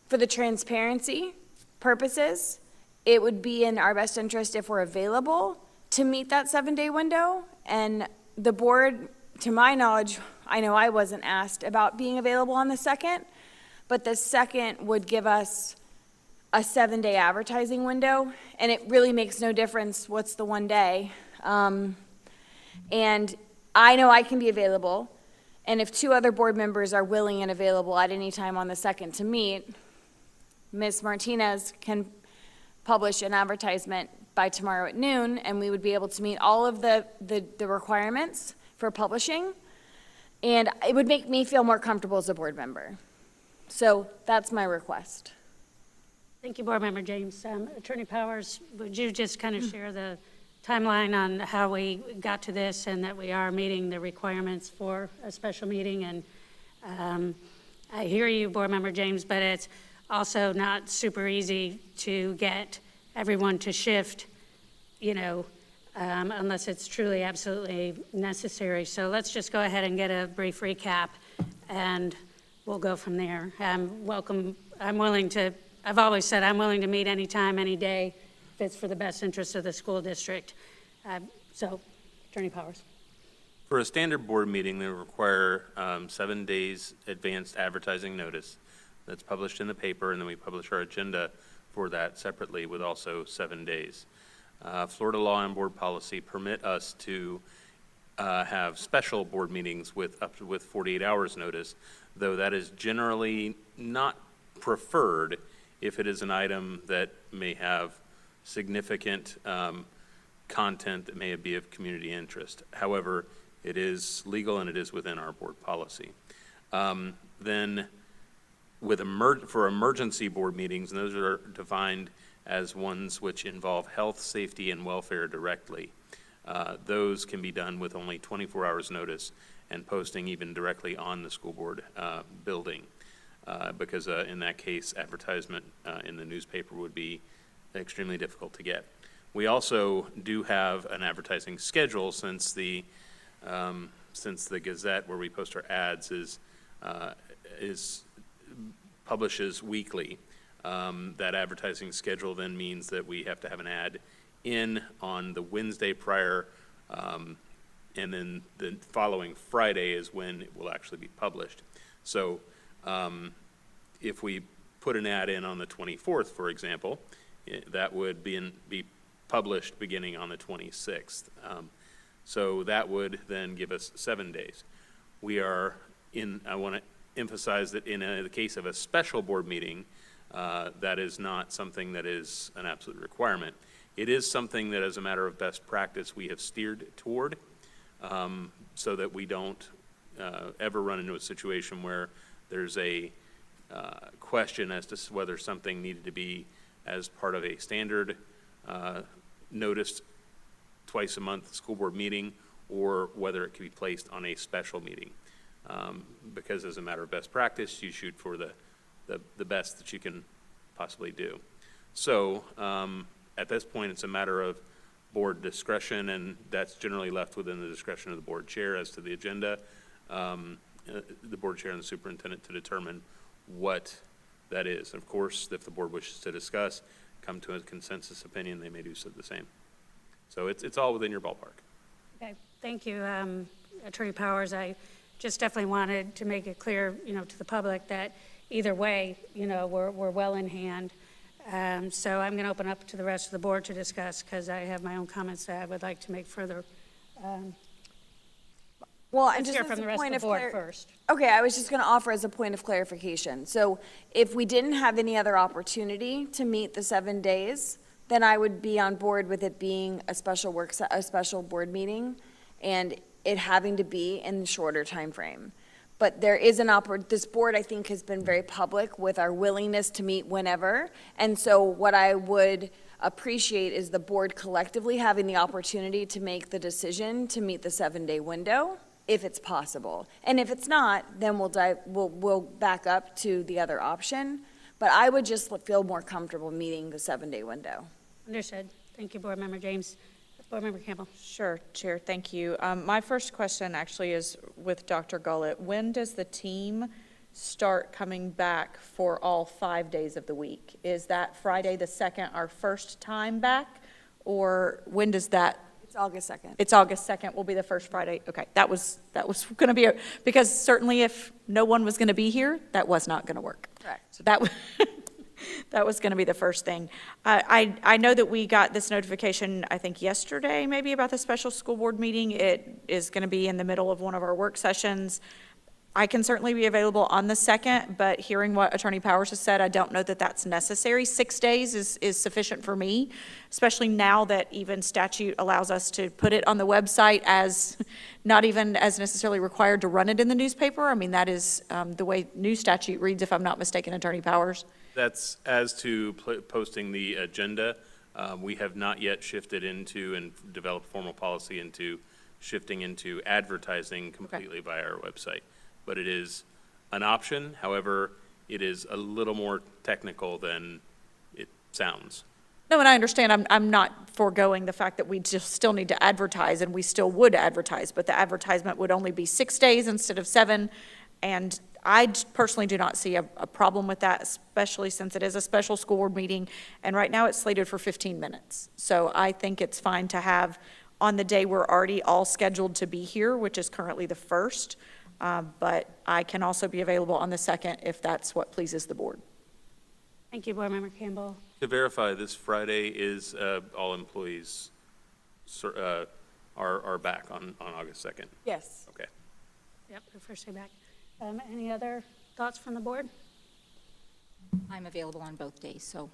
for the transparency purposes, it would be in our best interest if we're available to meet that 7-day window. And the board, to my knowledge, I know I wasn't asked about being available on the 2nd, but the 2nd would give us a 7-day advertising window, and it really makes no difference what's the one day. And I know I can be available, and if 2 other board members are willing and available at any time on the 2nd to meet, Ms. Martinez can publish an advertisement by tomorrow at noon, and we would be able to meet all of the requirements for publishing, and it would make me feel more comfortable as a board member. So that's my request. Thank you, Board Member James. Attorney Powers, would you just kind of share the timeline on how we got to this and that we are meeting the requirements for a special meeting? And I hear you, Board Member James, but it's also not super easy to get everyone to shift, unless it's truly absolutely necessary. So let's just go ahead and get a brief recap, and we'll go from there. I've always said I'm willing to meet anytime, any day, if it's for the best interest of the school district. So, Attorney Powers. For a standard board meeting, they require 7 days advanced advertising notice that's published in the paper, and then we publish our agenda for that separately with also 7 days. Florida law and board policy permit us to have special board meetings with 48 hours notice, though that is generally not preferred if it is an item that may have significant content that may be of community interest. However, it is legal and it is within our board policy. Then for emergency board meetings, and those are defined as ones which involve health, safety, and welfare directly. Those can be done with only 24 hours notice and posting even directly on the school board building. Because in that case, advertisement in the newspaper would be extremely difficult to get. We also do have an advertising schedule since the Gazette, where we post our ads, publishes weekly. That advertising schedule then means that we have to have an ad in on the Wednesday prior, and then the following Friday is when it will actually be published. So if we put an ad in on the 24th, for example, that would be published beginning on the 26th. So that would then give us 7 days. I want to emphasize that in the case of a special board meeting, that is not something that is an absolute requirement. It is something that, as a matter of best practice, we have steered toward, so that we don't ever run into a situation where there's a question as to whether something needed to be as part of a standard noticed twice a month school board meeting, or whether it could be placed on a special meeting. Because as a matter of best practice, you shoot for the best that you can possibly do. So at this point, it's a matter of board discretion, and that's generally left within the discretion of the board chair as to the agenda, the board chair and the superintendent to determine what that is. Of course, if the board wishes to discuss, come to a consensus opinion, they may do so the same. So it's all within your ballpark. Okay, thank you, Attorney Powers. I just definitely wanted to make it clear, to the public that either way, we're well in hand. So I'm going to open up to the rest of the board to discuss, because I have my own comments that I would like to make further. Well, and Let's just hear as from a the rest of point the of board clar- first. Okay, I was just going to offer as a point of clarification. So if we didn't have any other opportunity to meet the 7 days, then I would be on board with it being a special a special board meeting, and it having to be in the shorter time frame. But there is this board, I think, has been very public with our willingness to meet whenever. And so what I would appreciate is the board collectively having the opportunity to make the decision to meet the 7-day window, if it's possible. And if it's not, then we'll back up to the other option. But I would just feel more comfortable meeting the 7-day window. Understood. Thank you, Board Member James. Board Member Campbell. Sure, Chair, thank you. My first question actually is with Dr. Gullett. When does the team start coming back for all 5 days of the week? Is that Friday the 2nd our first time back, or when does that? It's August 2nd. It's August 2nd will be the first Friday. Okay, that was going to be, because certainly if no one was going to be here, that was not going to work. Correct. So that was going to be the first thing. I know that we got this notification, I think yesterday, maybe, about the special school board meeting. It is going to be in the middle of one of our work sessions. I can certainly be available on the 2nd, but hearing what Attorney Powers has said, I don't know that that's necessary. 6 days is sufficient for me, especially now that even statute allows us to put it on the website as not even as necessarily required to run it in the newspaper. I mean, that is the way new statute reads, if I'm not mistaken, Attorney Powers. That's as to posting the agenda. We have not yet shifted into and developed formal policy into shifting into advertising completely via our website. But it is an option. However, it is a little more technical than it sounds. No, and I understand. I'm not foregoing the fact that we just still need to advertise, and we still would advertise, but the advertisement would only be 6 days instead of 7. And I personally do not see a problem with that, especially since it is a special school board meeting. And right now it's slated for 15 minutes. So I think it's fine to have on the day we're already all scheduled to be here, which is currently the 1st. But I can also be available on the 2nd if that's what pleases the board. Thank you, Board Member Campbell. To verify, this Friday is all employees are back on August 2nd. Yes. Okay. Yep, the first day back. Any other thoughts from the board? I'm available on both days, so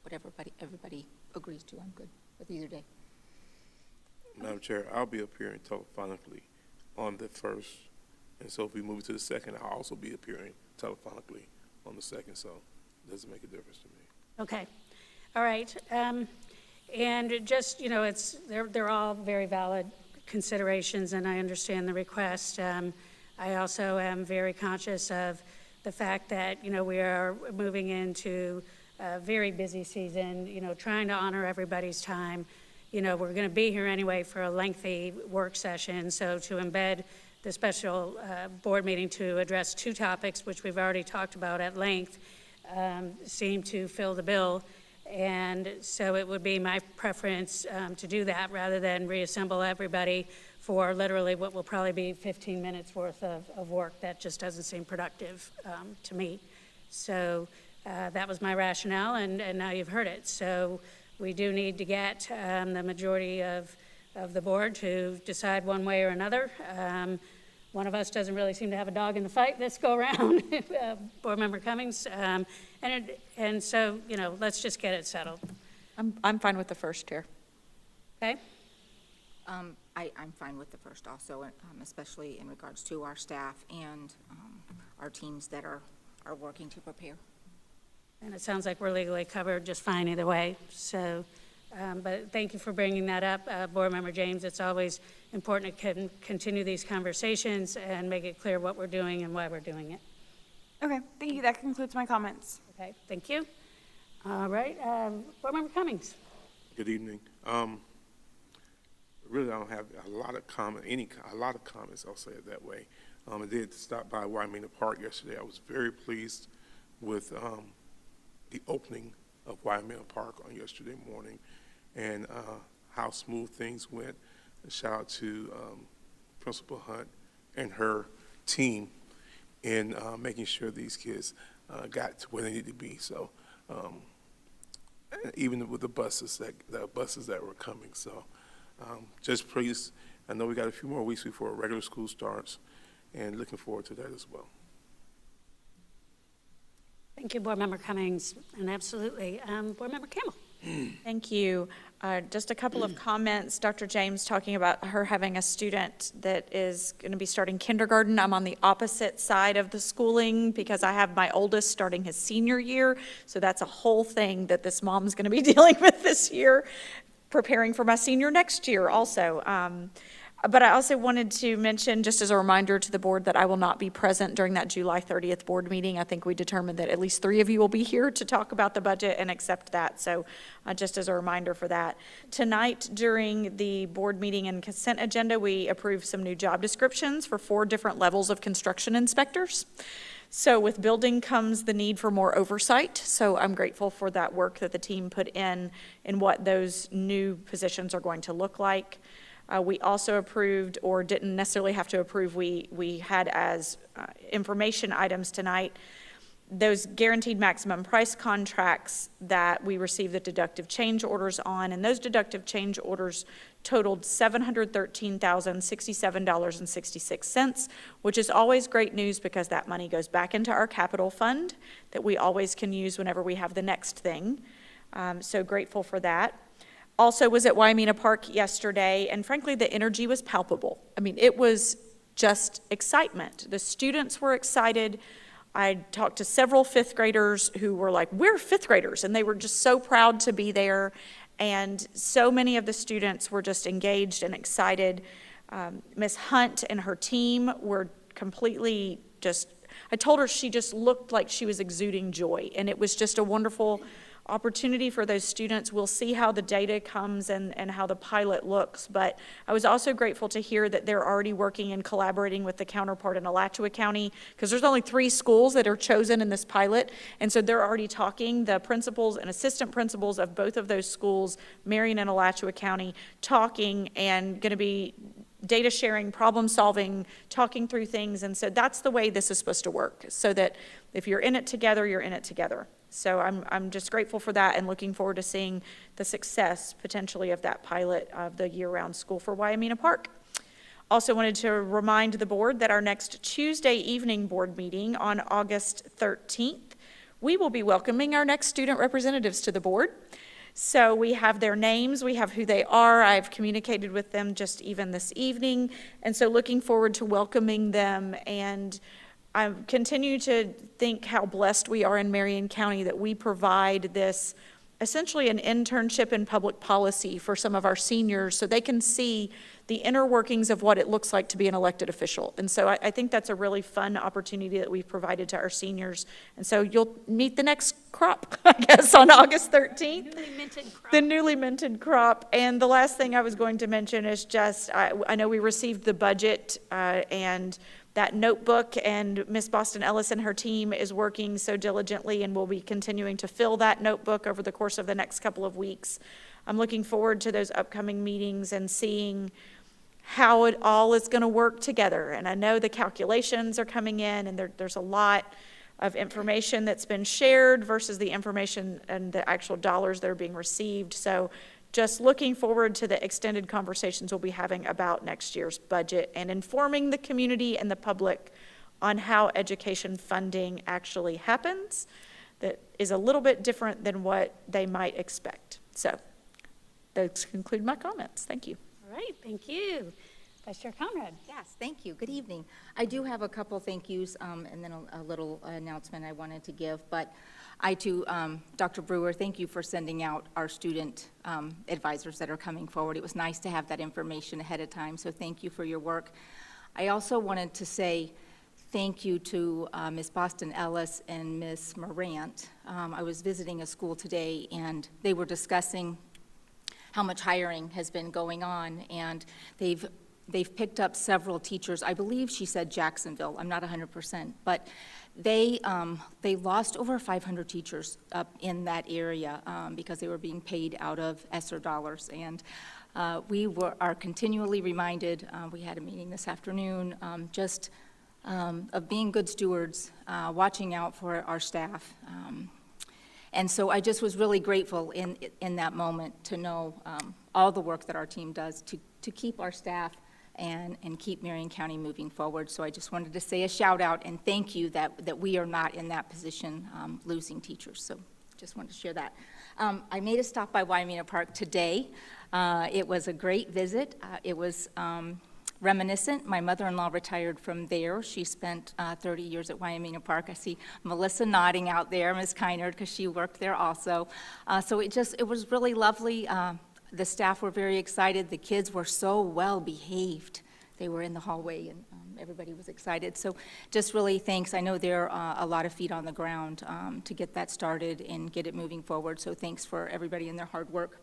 whatever everybody agrees to, I'm good with either day. Madam Chair, I'll be appearing telephonically on the 1st, and so if we move to the 2nd, I'll also be appearing telephonically on the 2nd, so it doesn't make a difference to me. Okay. All right. And just, they're all very valid considerations, and I understand the request. I also am very conscious of the fact that, we are moving into a very busy season, trying to honor everybody's time. We're going to be here anyway for a lengthy work session, so to embed the special board meeting to address 2 topics, which we've already talked about at length, seem to fill the bill. And so it would be my preference to do that rather than reassemble everybody for literally what will probably be 15 minutes worth of work. That just doesn't seem productive to me. So that was my rationale, and now you've heard it. So we do need to get the majority of the board to decide one way or another. One of us doesn't really seem to have a dog in the fight this go around, Board Member Cummings. And so, let's just get it settled. I'm fine with the 1st, Chair. Okay? I'm fine with the 1st also, especially in regards to our staff and our teams that are working to prepare. And it sounds like we're legally covered just fine either way. So, but thank you for bringing that up, Board Member James. It's always important to continue these conversations and make it clear what we're doing and why we're doing it. Okay, thank you. That concludes my comments. Okay, thank you. All right, Board Member Cummings. Good evening. Really, I don't have a lot of comments, I'll say it that way. I did stop by Wyoming Park yesterday. I was very pleased with the opening of Wyoming Park on yesterday morning and how smooth things went. A shout out to Principal Hunt and her team in making sure these kids got to where they need to be. So even with the buses that were coming. So just please, I know we got a few more weeks before regular school starts, and looking forward to that as well. Thank you, Board Member Cummings, and absolutely. Board Member Campbell. Thank you. Just a couple of comments. Dr. James talking about her having a student that is going to be starting kindergarten. I'm on the opposite side of the schooling because I have my oldest starting his senior year. So that's a whole thing that this mom's going to be dealing with this year, preparing for my senior next year also. But I also wanted to mention, just as a reminder to the board, that I will not be present during that July 30th board meeting. I think we determined that at least 3 of you will be here to talk about the budget and accept that. So just as a reminder for that. Tonight, during the board meeting and consent agenda, we approved some new job descriptions for 4 different levels of construction inspectors. So with building comes the need for more oversight. So I'm grateful for that work that the team put in what those new positions are going to look like. We also approved, or didn't necessarily have to approve, we had as information items tonight, those guaranteed maximum price contracts that we received the deductive change orders on, and those deductive change orders totaled $713,067.66, which is always great news because that money goes back into our capital fund that we always can use whenever we have the next thing. So grateful for that. Also was at Waimea Park yesterday, and frankly, the energy was palpable. I mean, it was just excitement. The students were excited. I talked to several 5th graders who were like, we're 5th graders, and they were just so proud to be there. And so many of the students were just engaged and excited. Miss Hunt and her team were completely just, I told her she just looked like she was exuding joy, and it was just a wonderful opportunity for those students. We'll see how the data comes and how the pilot looks, but I was also grateful to hear that they're already working and collaborating with the counterpart in Alachua County, because there's only 3 schools that are chosen in this pilot, and so they're already talking, the principals and assistant principals of both of those schools, Marion and Alachua County, talking and going to be data sharing, problem solving, talking through things, and so that's the way this is supposed to work, so that if you're in it together, you're in it together. So I'm just grateful for that and looking forward to seeing the success potentially of that pilot of the year-round school for Waimea Park. Also wanted to remind the board that our next Tuesday evening board meeting on August 13th, we will be welcoming our next student representatives to the board. So we have their names, we have who they are. I've communicated with them just even this evening. And so looking forward to welcoming them, and I continue to think how blessed we are in Marion County that we provide this, essentially an internship in public policy for some of our seniors so they can see the inner workings of what it looks like to be an elected official. And so I think that's a really fun opportunity that we've provided to our seniors. And so you'll meet the next crop, I guess, on August 13th. Newly minted crop. The newly minted crop. And the last thing I was going to mention is just, I know we received the budget and that notebook, and Miss Boston Ellis and her team is working so diligently, and we'll be continuing to fill that notebook over the course of the next couple of weeks. I'm looking forward to those upcoming meetings and seeing how it all is going to work together. And I know the calculations are coming in, and there's a lot of information that's been shared versus the information and the actual dollars that are being received. So just looking forward to the extended conversations we'll be having about next year's budget and informing the community and the public on how education funding actually happens that is a little bit different than what they might expect. So those conclude my comments. Thank you. All right, thank you. Vice Chair Conrad. Yes, thank you. Good evening. I do have a couple thank yous and then a little announcement I wanted to give. But I too, Dr. Brewer, thank you for sending out our student advisors that are coming forward. It was nice to have that information ahead of time, so thank you for your work. I also wanted to say thank you to Ms. Boston Ellis and Ms. Morant. I was visiting a school today, and they were discussing how much hiring has been going on, and they've picked up several teachers. I believe she said Jacksonville. I'm not 100%, but they lost over 500 teachers up in that area because they were being paid out of ESSER dollars. And we are continually reminded, we had a meeting this afternoon, just of being good stewards, watching out for our staff. And so I just was really grateful in that moment to know all the work that our team does to keep our staff and keep Marion County moving forward. So I just wanted to say a shout out and thank you that we are not in that position, losing teachers. So just wanted to share that. I made a stop by Waimea Park today. It was a great visit. It was reminiscent. My mother-in-law retired from there. She spent 30 years at Waimea Park. I see Melissa nodding out there, Ms. Kynard, because she worked there also. So it was really lovely. The staff were very excited. The kids were so well behaved. They were in the hallway and everybody was excited. So just really thanks. I know there are a lot of feet on the ground to get that started and get it moving forward. So thanks for everybody and their hard work.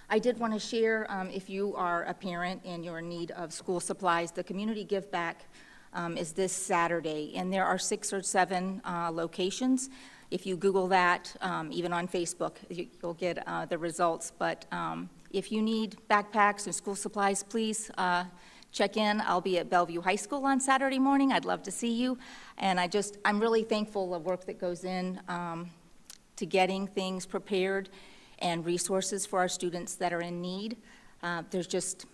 I did want to share, if you are a parent and you're in need of school supplies, the Community Give Back is this Saturday, and there are 6 or 7 locations. If you Google that, even on Facebook, you'll get the results. But if you need backpacks and school supplies, please check in. I'll be at Bellevue High School on Saturday morning. I'd love to see you. And I'm really thankful of work that goes in to getting things prepared and resources for our students that are in need. There's just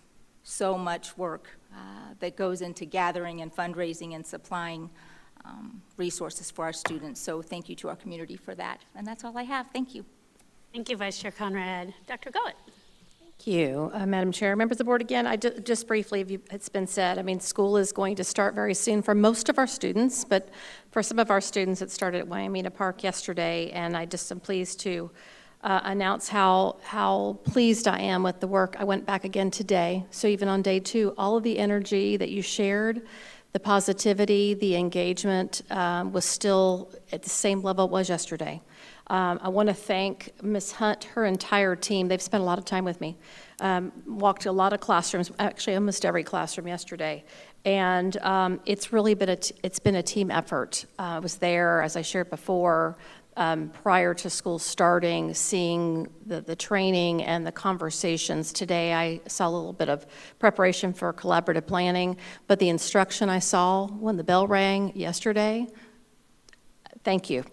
so much work that goes into gathering and fundraising and supplying resources for our students. So thank you to our community for that. And that's all I have. Thank you. Thank you, Vice Chair Conrad. Dr. Gullett. Thank you, Madam Chair. Members of the board, again, just briefly, it's been said, I mean, school is going to start very soon for most of our students, but for some of our students, it started at Waimea Park yesterday, and I just am pleased to announce how pleased I am with the work. I went back again today, so even on day 2, all of the energy that you shared, the positivity, the engagement was still at the same level it was yesterday. I want to thank Ms. Hunt, her entire team. They've spent a lot of time with me. Walked a lot of classrooms, actually almost every classroom yesterday. And it's really been a team effort. I was there, as I shared before, prior to school starting, seeing the training and the conversations. Today I saw a little bit of preparation for collaborative planning, but the instruction I saw when the bell rang yesterday, thank you.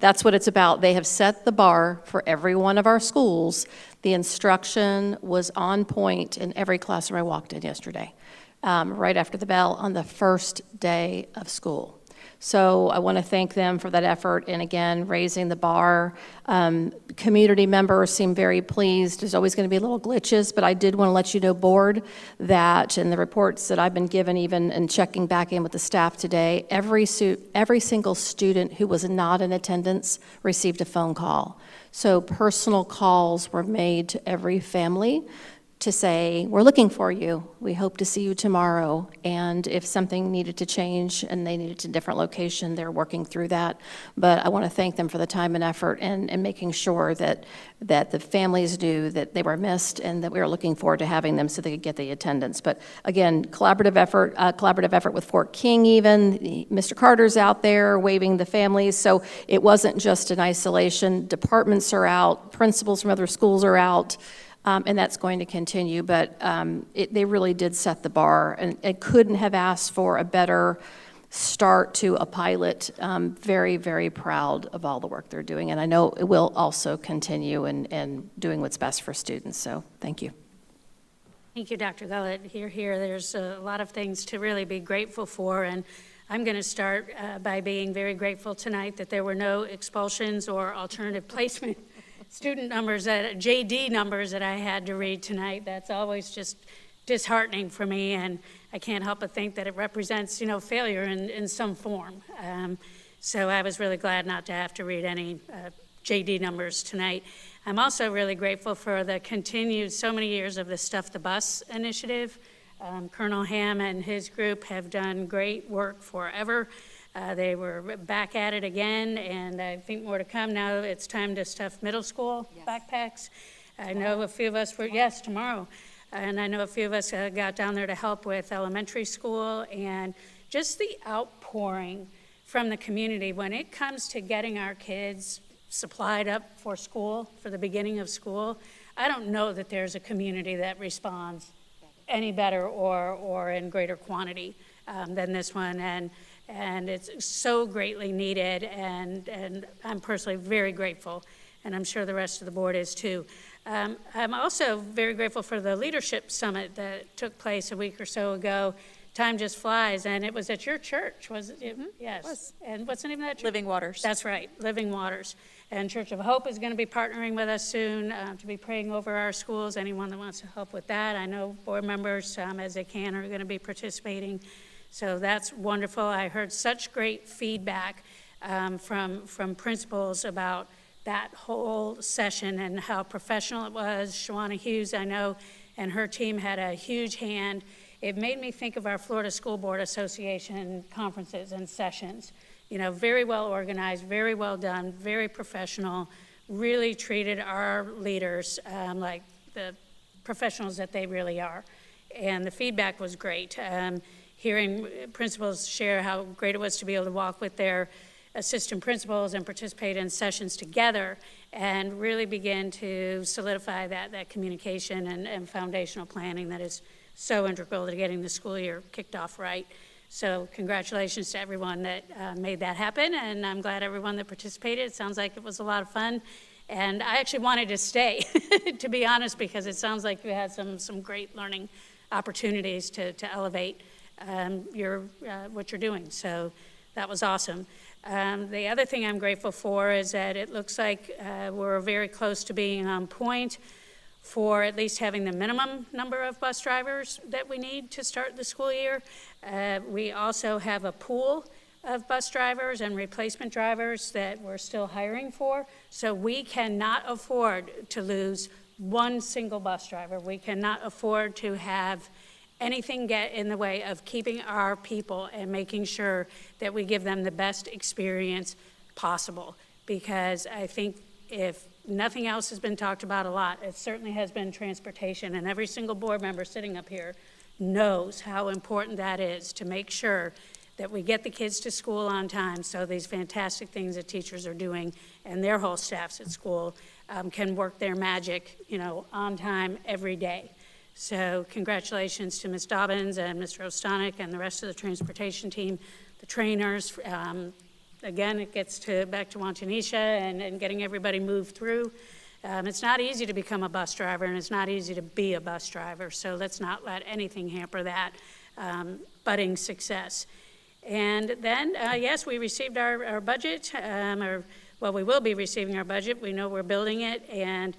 That's what it's about. They have set the bar for every one of our schools. The instruction was on point in every classroom I walked in yesterday, right after the bell on the first day of school. So I want to thank them for that effort, and again, raising the bar. Community members seem very pleased. There's always going to be little glitches, but I did want to let you know, board, that in the reports that I've been given, even in checking back in with the staff today, every single student who was not in attendance received a phone call. So personal calls were made to every family to say, we're looking for you, we hope to see you tomorrow, and if something needed to change and they needed a different location, they're working through that. But I want to thank them for the time and effort and making sure that the families knew that they were missed and that we were looking forward to having them so they could get the attendance. But again, collaborative effort with Fort King even. Mr. Carter's out there waving the families, so it wasn't just in isolation. Departments are out, principals from other schools are out, and that's going to continue, but they really did set the bar and couldn't have asked for a better start to a pilot. Very, very proud of all the work they're doing, and I know it will also continue in doing what's best for students, so thank you. Thank you, Dr. Gullett. Here, there's a lot of things to really be grateful for, and I'm going to start by being very grateful tonight that there were no expulsions or alternative placement student numbers, JD numbers that I had to read tonight. That's always just disheartening for me, and I can't help but think that it represents, failure in some form. So I was really glad not to have to read any JD numbers tonight. I'm also really grateful for the continued so many years of the Stuff the Bus initiative. Colonel Ham and his group have done great work forever. They were back at it again, and I think more to come. Now it's time to stuff middle school backpacks. I know a few of us were, tomorrow. And I know a few of us got down there to help with elementary school, and just the outpouring from the community when it comes to getting our kids supplied up for school, for the beginning of school. I don't know that there's a community that responds any better or in greater quantity than this one, and it's so greatly needed, and I'm personally very grateful, and I'm sure the rest of the board is too. I'm also very grateful for the Leadership Summit that took place a week or so ago. Time just flies, and it was at your church, was it? Yes. It was. And what's the name of that church? Living Waters. That's right, Living Waters. And Church of Hope is going to be partnering with us soon to be praying over our schools. Anyone that wants to help with that, I know board members, as they can, are going to be participating. So that's wonderful. I heard such great feedback from principals about that whole session and how professional it was. Shawana Hughes, I know, and her team had a huge hand. It made me think of our Florida School Board Association conferences and sessions. You know, very well organized, very well done, very professional, really treated our leaders like the professionals that they really are. And the feedback was great. Hearing principals share how great it was to be able to walk with their assistant principals and participate in sessions together and really begin to solidify that communication and foundational planning that is so integral to getting the school year kicked off right. So congratulations to everyone that made that happen, and I'm glad everyone that participated. It sounds like it was a lot of fun, and I actually wanted to stay, to be honest, because it sounds like you had some great learning opportunities to elevate what you're doing. So that was awesome. The other thing I'm grateful for is that it looks like we're very close to being on point for at least having the minimum number of bus drivers that we need to start the school year. We also have a pool of bus drivers and replacement drivers that we're still hiring for. So we cannot afford to lose one single bus driver. We cannot afford to have anything get in the way of keeping our people and making sure that we give them the best experience possible. Because I think if nothing else has been talked about a lot, it certainly has been transportation, and every single board member sitting up here knows how important that is to make sure that we get the kids to school on time so these fantastic things that teachers are doing and their whole staffs at school can work their magic, on time every day. So congratulations to Ms. Dobbins and Mr. Ostanek and the rest of the transportation team, the trainers. Again, it gets back to Wantanisha and getting everybody moved through. It's not easy to become a bus driver, and it's not easy to be a bus driver, so let's not let anything hamper that budding success. And then, yes, we received our budget, we will be receiving our budget. We know we're building it, and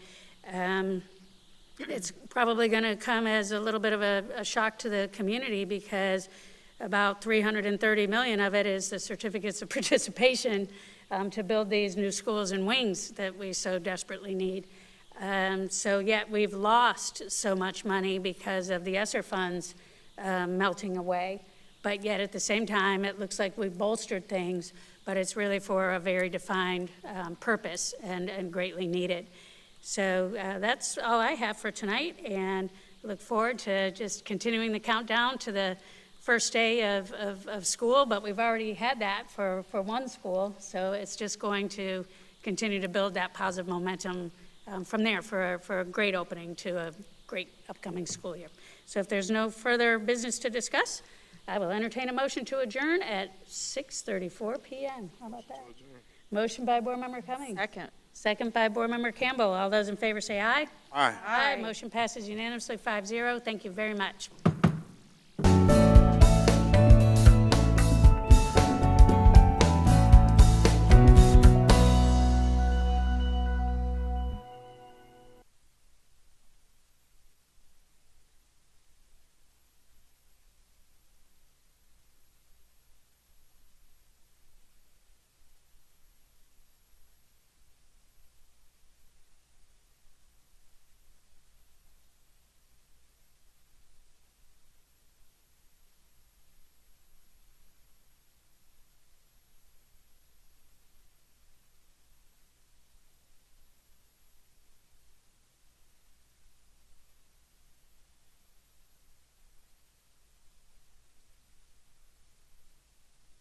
it's probably going to come as a little bit of a shock to the community because about $330 million of it is the certificates of participation to build these new schools and wings that we so desperately need. So yet we've lost so much money because of the ESSER funds melting away. But yet at the same time, it looks like we've bolstered things, but it's really for a very defined purpose and greatly needed. So that's all I have for tonight, and look forward to just continuing the countdown to the first day of school, but we've already had that for one school, so it's just going to continue to build that positive momentum from there for a great opening to a great upcoming school year. So if there's no further business to discuss, I will entertain a motion to adjourn at 6:34 p.m. How about that? Motion by Board Member Cummings. Second. Second by Board Member Campbell. All those in favor say aye. Aye. Aye. Motion passes unanimously 5-0. Thank you very much.